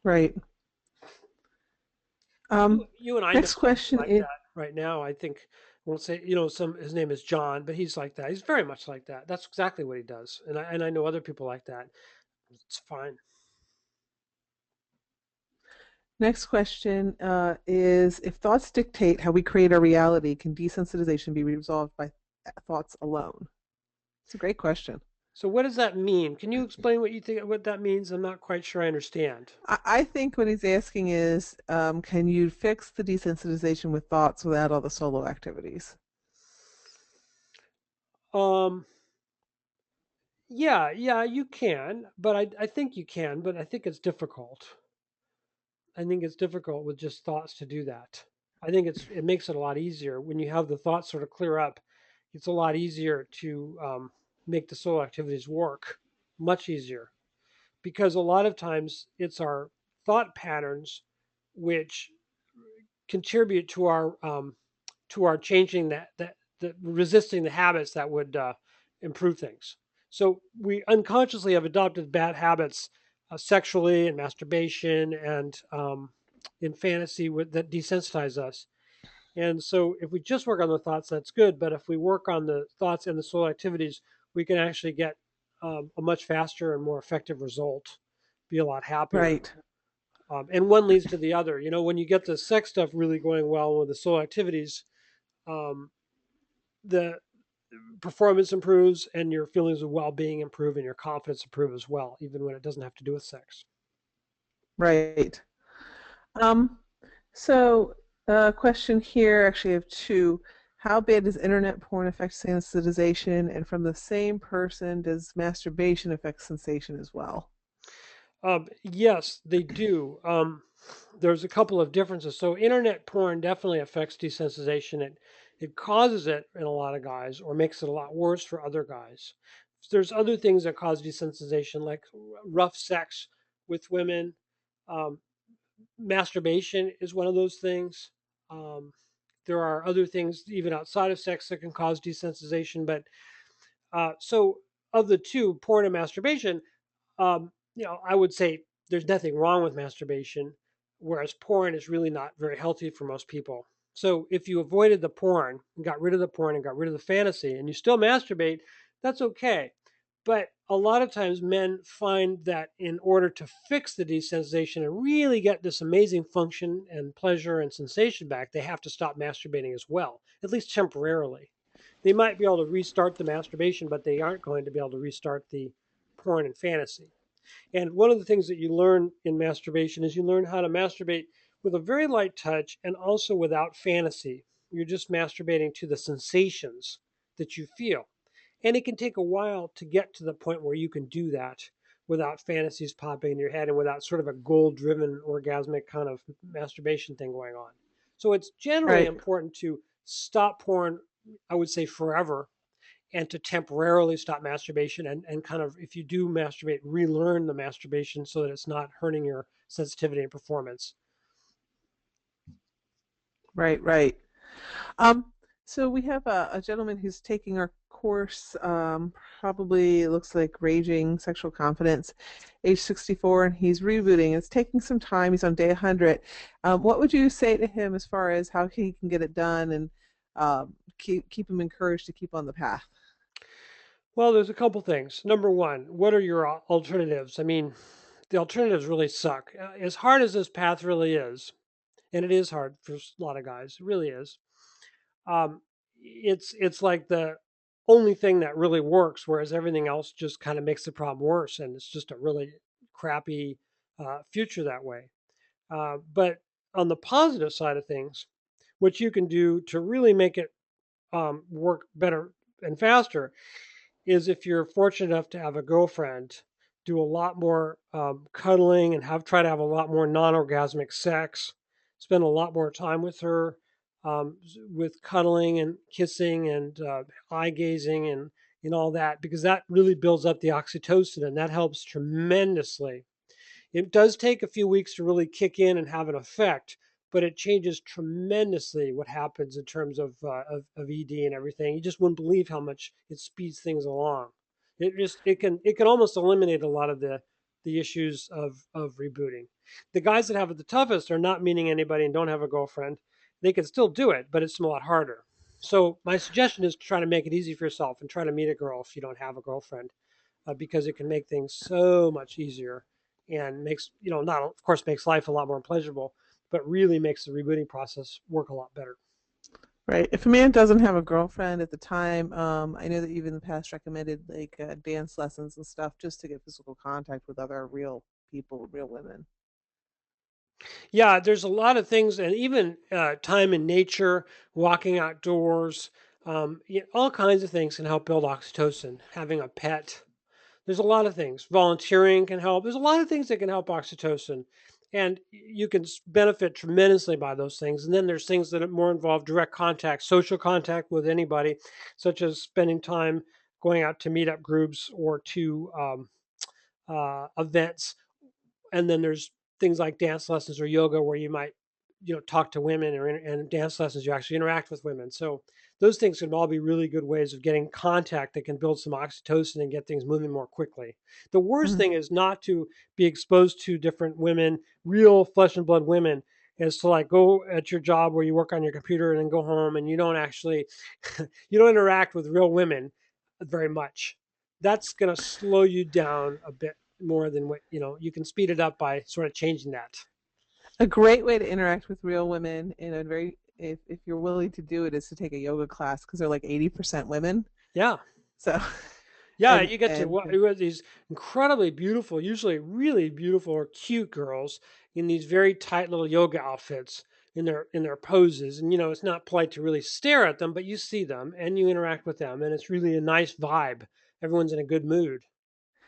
Right. You and I know Next somebody question like is, that right now. I think I won't say some his name is John, but he's like that. He's very much like that. That's exactly what he does, and I know other people like that. It's fine. next question is if thoughts dictate how we create our reality, can desensitization be resolved by thoughts alone? It's a great question. So what does that mean? Can you explain what you think what that means? I'm not quite sure I understand. I think what he's asking is, can you fix the desensitization with thoughts without all the solo activities? Um, yeah, you can, but I think you can, but I think it's difficult. I think it's difficult with just thoughts to do that. I think it makes it a lot easier when you have the thoughts sort of clear up. It's a lot easier to make the solo activities work, much easier, because a lot of times it's our thought patterns which contribute to our changing that resisting the habits that would improve things. So we unconsciously have adopted bad habits sexually and masturbation and in fantasy that desensitize us. And so if we just work on the thoughts, that's good. But if we work on the thoughts and the soul activities, we can actually get a much faster and more effective result, be a lot happier. Right. And one leads to the other. When you get the sex stuff really going well with the soul activities, um, the performance improves and your feelings of well-being improve and your confidence improve as well, even when it doesn't have to do with sex. Right. Um, so question here, actually I have two. How bad does internet porn affect sensitization? And from the same person, does masturbation affect sensation as well? Yes, they do. There's a couple of differences. So internet porn definitely affects desensitization. It causes it in a lot of guys, or makes it a lot worse for other guys. There's other things that cause desensitization, like rough sex with women. Um, Masturbation is one of those things. Um, there are other things even outside of sex that can cause desensitization. But so of the two, porn and masturbation, I would say there's nothing wrong with masturbation, whereas porn is really not very healthy for most people. So if you avoided the porn and got rid of the porn and got rid of the fantasy and you still masturbate, that's okay. But a lot of times men find that in order to fix the desensitization and really get this amazing function and pleasure and sensation back, they have to stop masturbating as well, at least temporarily. They might be able to restart the masturbation, but they aren't going to be able to restart the porn and fantasy. And one of the things that you learn in masturbation is you learn how to masturbate with a very light touch and also without fantasy. You're just masturbating to the sensations that you feel. And it can take a while to get to the point where you can do that without fantasies popping in your head and without sort of a goal driven orgasmic kind of masturbation thing going on. So it's generally Right. important to stop porn, I would say forever, and to temporarily stop masturbation and kind of, if you do masturbate, relearn the masturbation so that it's not hurting your sensitivity and performance. Right, right. Um, so we have a gentleman who's taking our course, probably it looks like Raging Sexual Confidence, age 64, and he's rebooting. It's taking some time. He's on day 100. What would you say to him as far as how he can get it done and keep him encouraged to keep on the path? Well, there's a couple things. Number one, what are your alternatives? I mean, the alternatives really suck. As hard as this path really is, and it is hard for a lot of guys, it really is. Um, it's like the only thing that really works, whereas everything else just kind of makes the problem worse, and it's just a really crappy future that way. But on the positive side of things, what you can do to really make it work better and faster is, if you're fortunate enough to have a girlfriend, do a lot more cuddling and try to have a lot more non-orgasmic sex. Spend a lot more time with her, with cuddling and kissing and eye gazing and all that, because that really builds up the oxytocin and that helps tremendously. It does take a few weeks to really kick in and have an effect, but it changes tremendously what happens in terms of ED and everything. You just wouldn't believe how much it speeds things along. It can almost eliminate a lot of the issues of rebooting. The guys that have it the toughest are not meeting anybody and don't have a girlfriend. They can still do it, but it's a lot harder. So my suggestion is to try to make it easy for yourself and try to meet a girl if you don't have a girlfriend, because it can make things so much easier and makes, not of course makes life a lot more pleasurable, but really makes the rebooting process work a lot better. Right. If a man doesn't have a girlfriend at the time, I know that you've in the past recommended like dance lessons and stuff just to get physical contact with other real people, real women. Yeah, there's a lot of things, and even time in nature, walking outdoors, all kinds of things can help build oxytocin. Having a pet, there's a lot of things. Volunteering can help. There's a lot of things that can help oxytocin, and you can benefit tremendously by those things. And then there's things that more involve direct contact, social contact with anybody, such as spending time going out to meetup groups or to events. And then there's things like dance lessons or yoga where you might, talk to women, or and dance lessons you actually interact with women. So those things can all be really good ways of getting contact that can build some oxytocin and get things moving more quickly. The worst Mhm. thing is not to be exposed to different women, real flesh and blood women, is to like go at your job where you work on your computer and then go home and you don't actually you don't interact with real women very much. That's going to slow you down a bit more than what, you can speed it up by sort of changing that. A great way to interact with real women in a very if you're willing to do it is to take a yoga class because they're like 80% women. Yeah. So, Yeah, and you get to and with these incredibly beautiful, usually really beautiful or cute girls in these very tight little yoga outfits in their poses. And it's not polite to really stare at them, but you see them and you interact with them, and it's really a nice vibe. Everyone's in a good mood.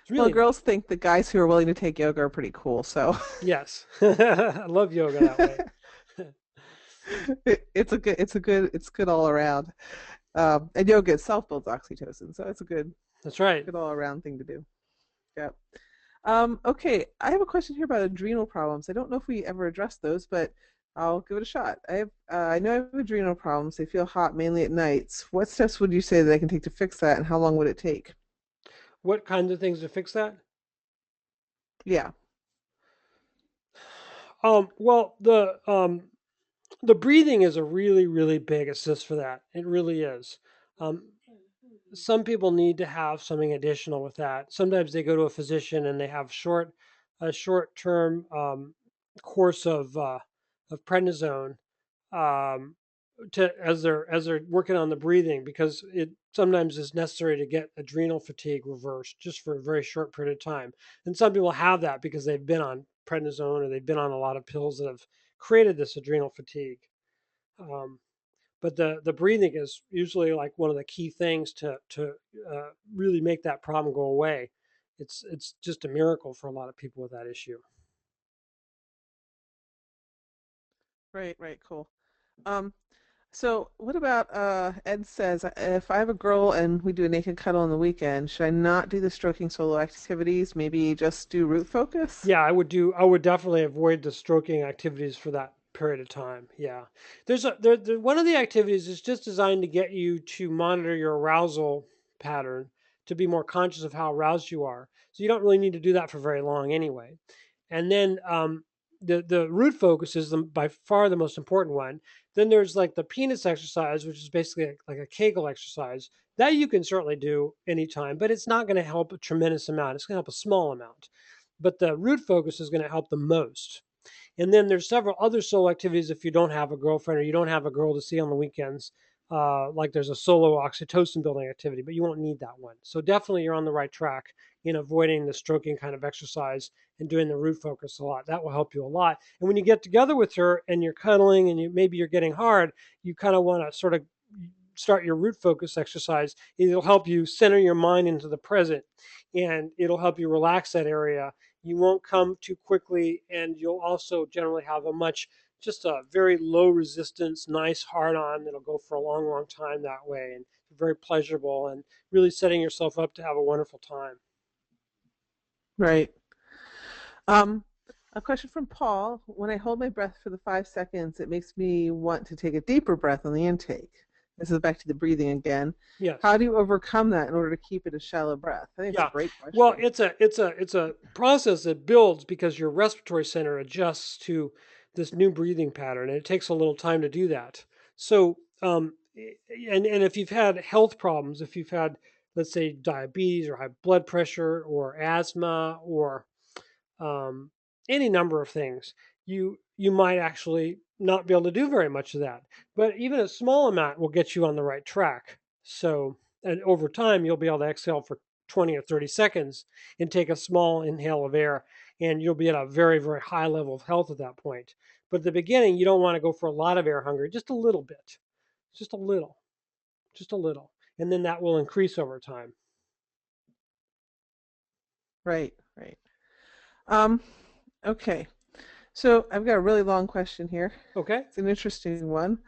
It's well, really girls think the guys who are willing to take yoga are pretty cool. So, yes. I love yoga that way. it's good all around. And yoga itself builds oxytocin, so it's a That's right. good all around thing to do. Yeah. Okay, I have a question here about adrenal problems. I don't know if we ever addressed those, but I'll give it a shot. I know I have adrenal problems. They feel hot mainly at nights. What steps would you say that I can take to fix that, and how long would it take? What kinds of things to fix that? Yeah. Well, the breathing is a really, really big assist for that. It really is. Um, some people need to have something additional with that. Sometimes they go to a physician and they have a short term course of prednisone um, to as they're working on the breathing, because it sometimes is necessary to get adrenal fatigue reversed just for a very short period of time. And some people have that because they've been on prednisone or they've been on a lot of pills that have created this adrenal fatigue. Um, but the breathing is usually like one of the key things to really make that problem go away. It's just a miracle for a lot of people with that issue. Right, right, cool. Um, so what about Ed says if I have a girl and we do a naked cuddle on the weekend, should I not do the stroking solo activities? Maybe just do root focus? Yeah, I would definitely avoid the stroking activities for that period of time. Yeah. One of the activities is just designed to get you to monitor your arousal pattern, to be more conscious of how aroused you are. So you don't really need to do that for very long anyway. And then the root focus is by far the most important one. Then there's like the penis exercise, which is basically like a Kegel exercise. That you can certainly do anytime, but it's not going to help a tremendous amount. It's going to help a small amount. But the root focus is going to help the most. And then there's several other solo activities if you don't have a girlfriend or you don't have a girl to see on the weekends. Like there's a solo oxytocin building activity, but you won't need that one. So definitely you're on the right track in avoiding the stroking kind of exercise and doing the root focus a lot. That will help you a lot. And when you get together with her and you're cuddling and maybe you're getting hard, you kind of want to sort of start your root focus exercise. It'll help you center your mind into the present, and it'll help you relax that area. You won't come too quickly, and you'll also generally have just a very low resistance, nice hard on that'll go for a long, long time that way, and very pleasurable, and really setting yourself up to have a wonderful time. Right. A question from Paul. When I hold my breath for the 5 seconds, it makes me want to take a deeper breath on the intake. This is back to the breathing again. Yes. How do you overcome that in order to keep it a shallow breath? I think it's a Yeah. great Well, question. it's a process that builds because your respiratory center adjusts to this new breathing pattern, and it takes a little time to do that. So, and if you've had health problems, if you've had, let's say, diabetes or high blood pressure or asthma or um, any number of things, you might actually not be able to do very much of that. But even a small amount will get you on the right track. So, and over time, you'll be able to exhale for 20 or 30 seconds and take a small inhale of air, and you'll be at a very, very high level of health at that point. But at the beginning, you don't want to go for a lot of air hunger, just a little bit, just a little, just a little. And then that will increase over time. Right, right. Um, okay. So I've got a really long question here. Okay? It's an interesting one.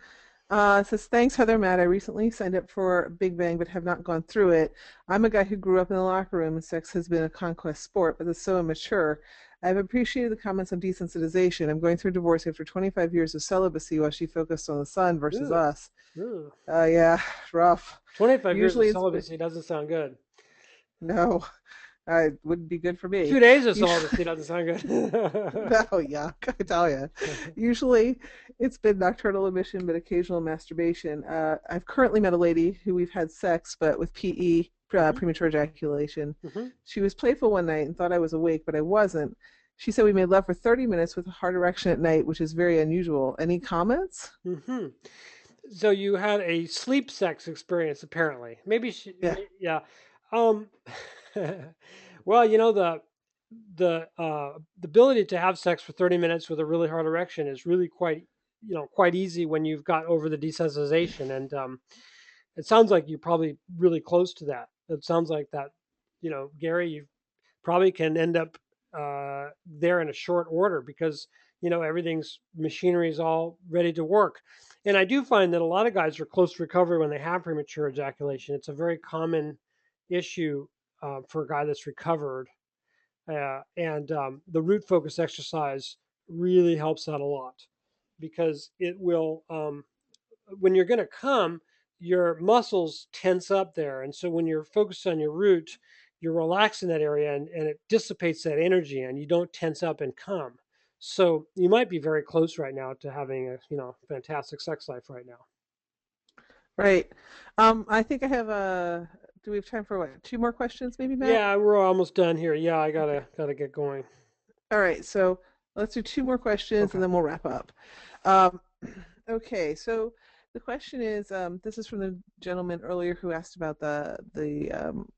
It says, thanks, Heather Matt. I recently signed up for Big Bang but have not gone through it. I'm a guy who grew up in the locker room and sex has been a conquest sport, but it's so immature. I've appreciated the comments on desensitization. I'm going through a divorce after 25 years of celibacy while she focused on the son versus Ugh, us. ugh. Yeah, rough. 25 years of Usually it's been, celibacy doesn't sound good. no, it wouldn't be good for me. 2 days of Usually, celibacy doesn't sound good. no, yuck, I tell you. Usually it's been nocturnal emission, but occasional masturbation. I've currently met a lady who we've had sex, but with PE, hmm premature ejaculation. hmm She was playful one night and thought I was awake, but I wasn't. She said we made love for 30 minutes with a hard erection at night, which is very unusual. Any comments? hmm So you had a sleep sex experience, apparently. Maybe Yeah. yeah. Um, well, the ability to have sex for 30 minutes with a really hard erection is really quite easy when you've got over the desensitization, and it sounds like you're probably really close to that. It sounds like that, Gary, you probably can end up there in a short order because everything's machinery is all ready to work. And I do find that a lot of guys are close to recovery when they have premature ejaculation. It's a very common issue for a guy that's recovered, and the root focus exercise really helps out a lot because it will when you're going to come, your muscles tense up there. And so when you're focused on your root, you're relaxing that area and it dissipates that energy and you don't tense up and come. So you might be very close right now to having a fantastic sex life right now. Right. I think I have a. Do we have time for what? Two more questions, maybe, Matt? Yeah, we're almost done here. Yeah, I Okay. gotta get going. All right. So let's do two more questions Okay. and then we'll wrap up. Um, okay. So the question is, this is from the gentleman earlier who asked about the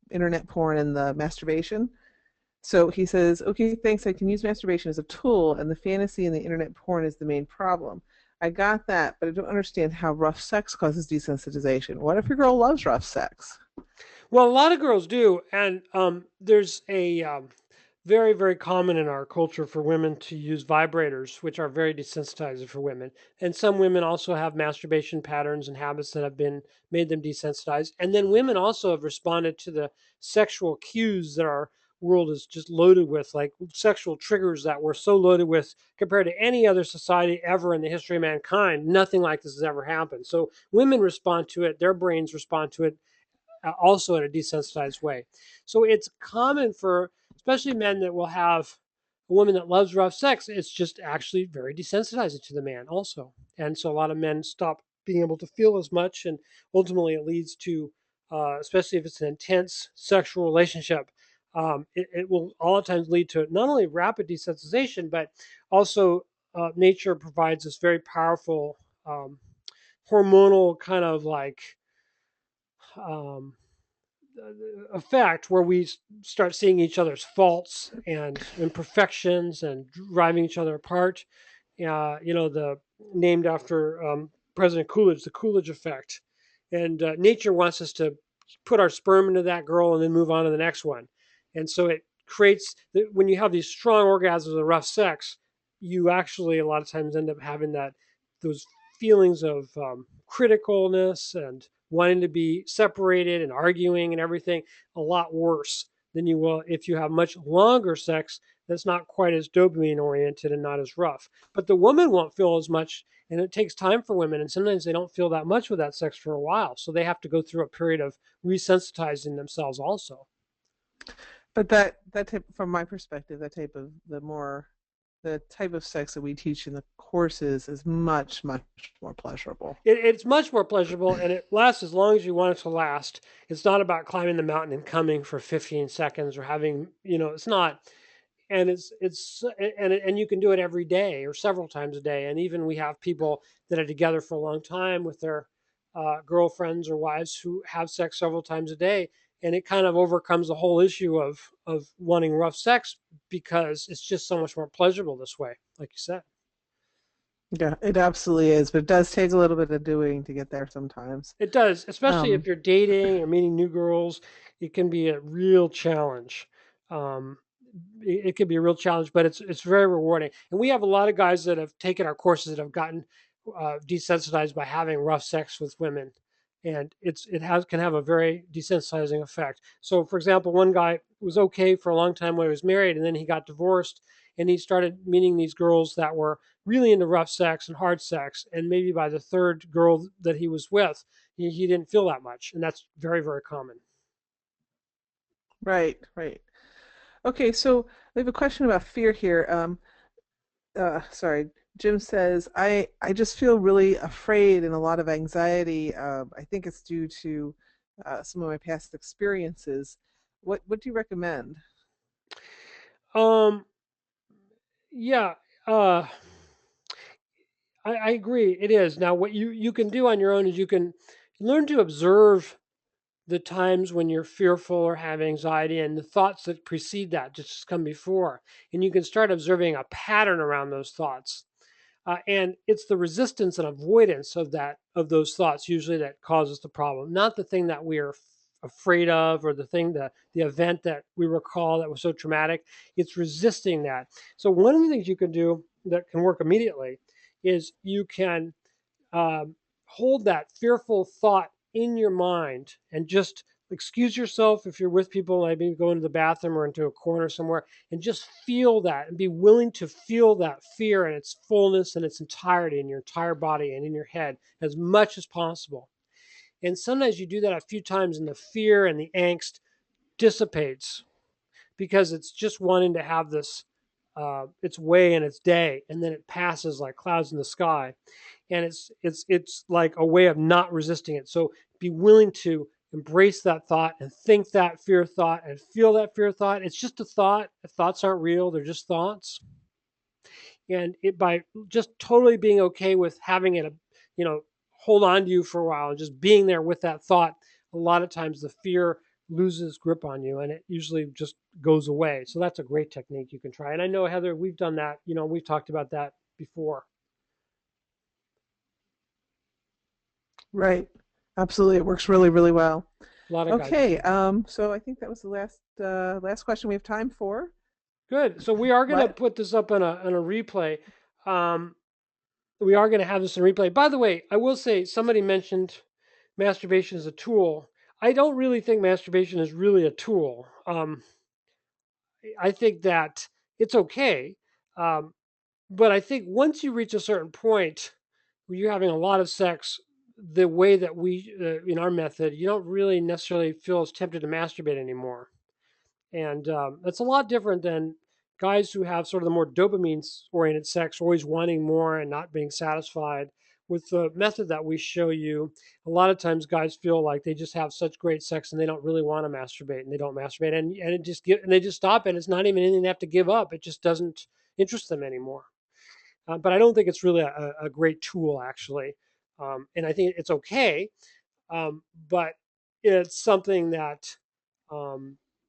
internet porn and the masturbation. So he says, okay, thanks. I can use masturbation as a tool, and the fantasy and the internet porn is the main problem. I got that, but I don't understand how rough sex causes desensitization. What if your girl loves rough sex? Well, a lot of girls do, and there's a very, very common in our culture for women to use vibrators, which are very desensitizing for women. And some women also have masturbation patterns and habits that have been made them desensitized. And then women also have responded to the sexual cues that our world is just loaded with, like sexual triggers that we're so loaded with compared to any other society ever in the history of mankind. Nothing like this has ever happened. So women respond to it, their brains respond to it also in a desensitized way. So it's common for especially men that will have a woman that loves rough sex. It's just actually very desensitizing to the man also. And so a lot of men stop being able to feel as much, and ultimately it leads to, especially if it's an intense sexual relationship, it will all the times lead to not only rapid desensitization, but also nature provides this very powerful hormonal kind of like um, effect where we start seeing each other's faults and imperfections and driving each other apart. The named after President Coolidge, the Coolidge effect. And nature wants us to put our sperm into that girl and then move on to the next one. And so it creates, when you have these strong orgasms of rough sex, you actually a lot of times end up having those feelings of criticalness and wanting to be separated and arguing and everything a lot worse than you will if you have much longer sex that's not quite as dopamine oriented and not as rough. But the woman won't feel as much, and it takes time for women, and sometimes they don't feel that much with that sex for a while. So they have to go through a period of resensitizing themselves also. But that type, from my perspective, that type of the type of sex that we teach in the courses is much, much more pleasurable. It's much more pleasurable and it lasts as long as you want it to last. It's not about climbing the mountain and coming for 15 seconds or having, it's not. And and you can do it every day or several times a day. And even we have people that are together for a long time with their girlfriends or wives who have sex several times a day. And it kind of overcomes the whole issue of wanting rough sex because it's just so much more pleasurable this way, like you said. Yeah, it absolutely is, but it does take a little bit of doing to get there sometimes. It does, especially if Um, you're dating or meeting new girls. It can be a real challenge. Um, it can be a real challenge, but it's very rewarding. And we have a lot of guys that have taken our courses that have gotten desensitized by having rough sex with women, and it has can have a very desensitizing effect. So, for example, one guy was okay for a long time when he was married, and then he got divorced, and he started meeting these girls that were really into rough sex and hard sex, and maybe by the third girl that he was with, he didn't feel that much, and that's very, very common. right, right. Okay, so we have a question about fear here. Sorry, Jim says, I just feel really afraid and a lot of anxiety. I think it's due to some of my past experiences. What do you recommend? Um, yeah, uh, I agree. It is. Now, what you can do on your own is you can learn to observe the times when you're fearful or have anxiety and the thoughts that precede that just come before. And you can start observing a pattern around those thoughts. And it's the resistance and avoidance of those thoughts usually that causes the problem, not the thing that we are afraid of or the event that we recall that was so traumatic. It's resisting that. So one of the things you can do that can work immediately is you can um, hold that fearful thought in your mind and just excuse yourself if you're with people, maybe go into the bathroom or into a corner somewhere, and just feel that and be willing to feel that fear in its fullness and its entirety in your entire body and in your head as much as possible. And sometimes you do that a few times and the fear and the angst dissipates because it's just wanting to have this its way and its day, and then it passes like clouds in the sky, and it's like a way of not resisting it. So be willing to embrace that thought and think that fear thought and feel that fear thought. It's just a thought. Thoughts aren't real; they're just thoughts. And it by just totally being okay with having it, you know, hold on to you for a while and just being there with that thought. A lot of times the fear loses grip on you and it usually just goes away. So that's a great technique you can try. And I know Heather, we've done that. You know, we've talked about that before. Right. Absolutely. It works really, really well. A lot of guys. Okay. So I think that was the last question we have time for. Good. So we are going to What? put this up on a replay. Um, we are going to have this in replay. By the way, I will say somebody mentioned masturbation as a tool. I don't really think masturbation is really a tool. I think that it's okay, um, but I think once you reach a certain point where you're having a lot of sex, the way that we in our method, you don't really necessarily feel as tempted to masturbate anymore. And that's a lot different than guys who have sort of the more dopamine oriented sex, always wanting more and not being satisfied. With the method that we show you, a lot of times guys feel like they just have such great sex and they don't really want to masturbate and they don't masturbate and and they just stop it. It's not even anything they have to give up. It just doesn't interest them anymore. But I don't think it's really a great tool actually. And I think it's okay, but it's something that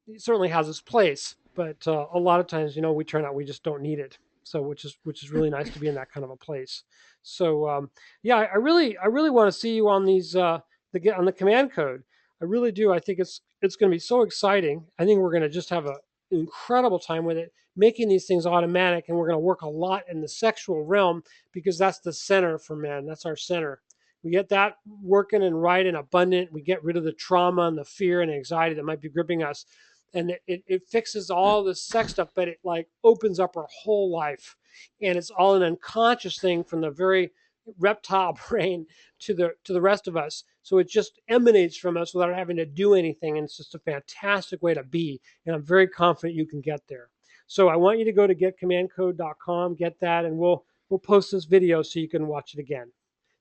it certainly has its place. But a lot of times, you know, we turn out we just don't need it. So which is really nice to be in that kind of a place. So yeah, I really want to see you on these on the command code. I really do. I think it's going to be so exciting. I think we're going to just have an incredible time with it, making these things automatic, and we're going to work a lot in the sexual realm because that's the center for men. That's our center. We get that working and right and abundant. We get rid of the trauma and the fear and anxiety that might be gripping us. And it fixes all the sex stuff, but it like opens up our whole life. And it's all an unconscious thing from the very reptile brain to the rest of us. So it just emanates from us without having to do anything. And it's just a fantastic way to be. And I'm very confident you can get there. So I want you to go to getcommandcode.com, get that, and we'll post this video so you can watch it again.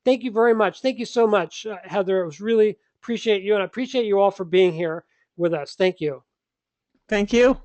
Thank you very much. Thank you so much, Heather. It was really appreciate you, and I appreciate you all for being here with us. Thank you. Thank you.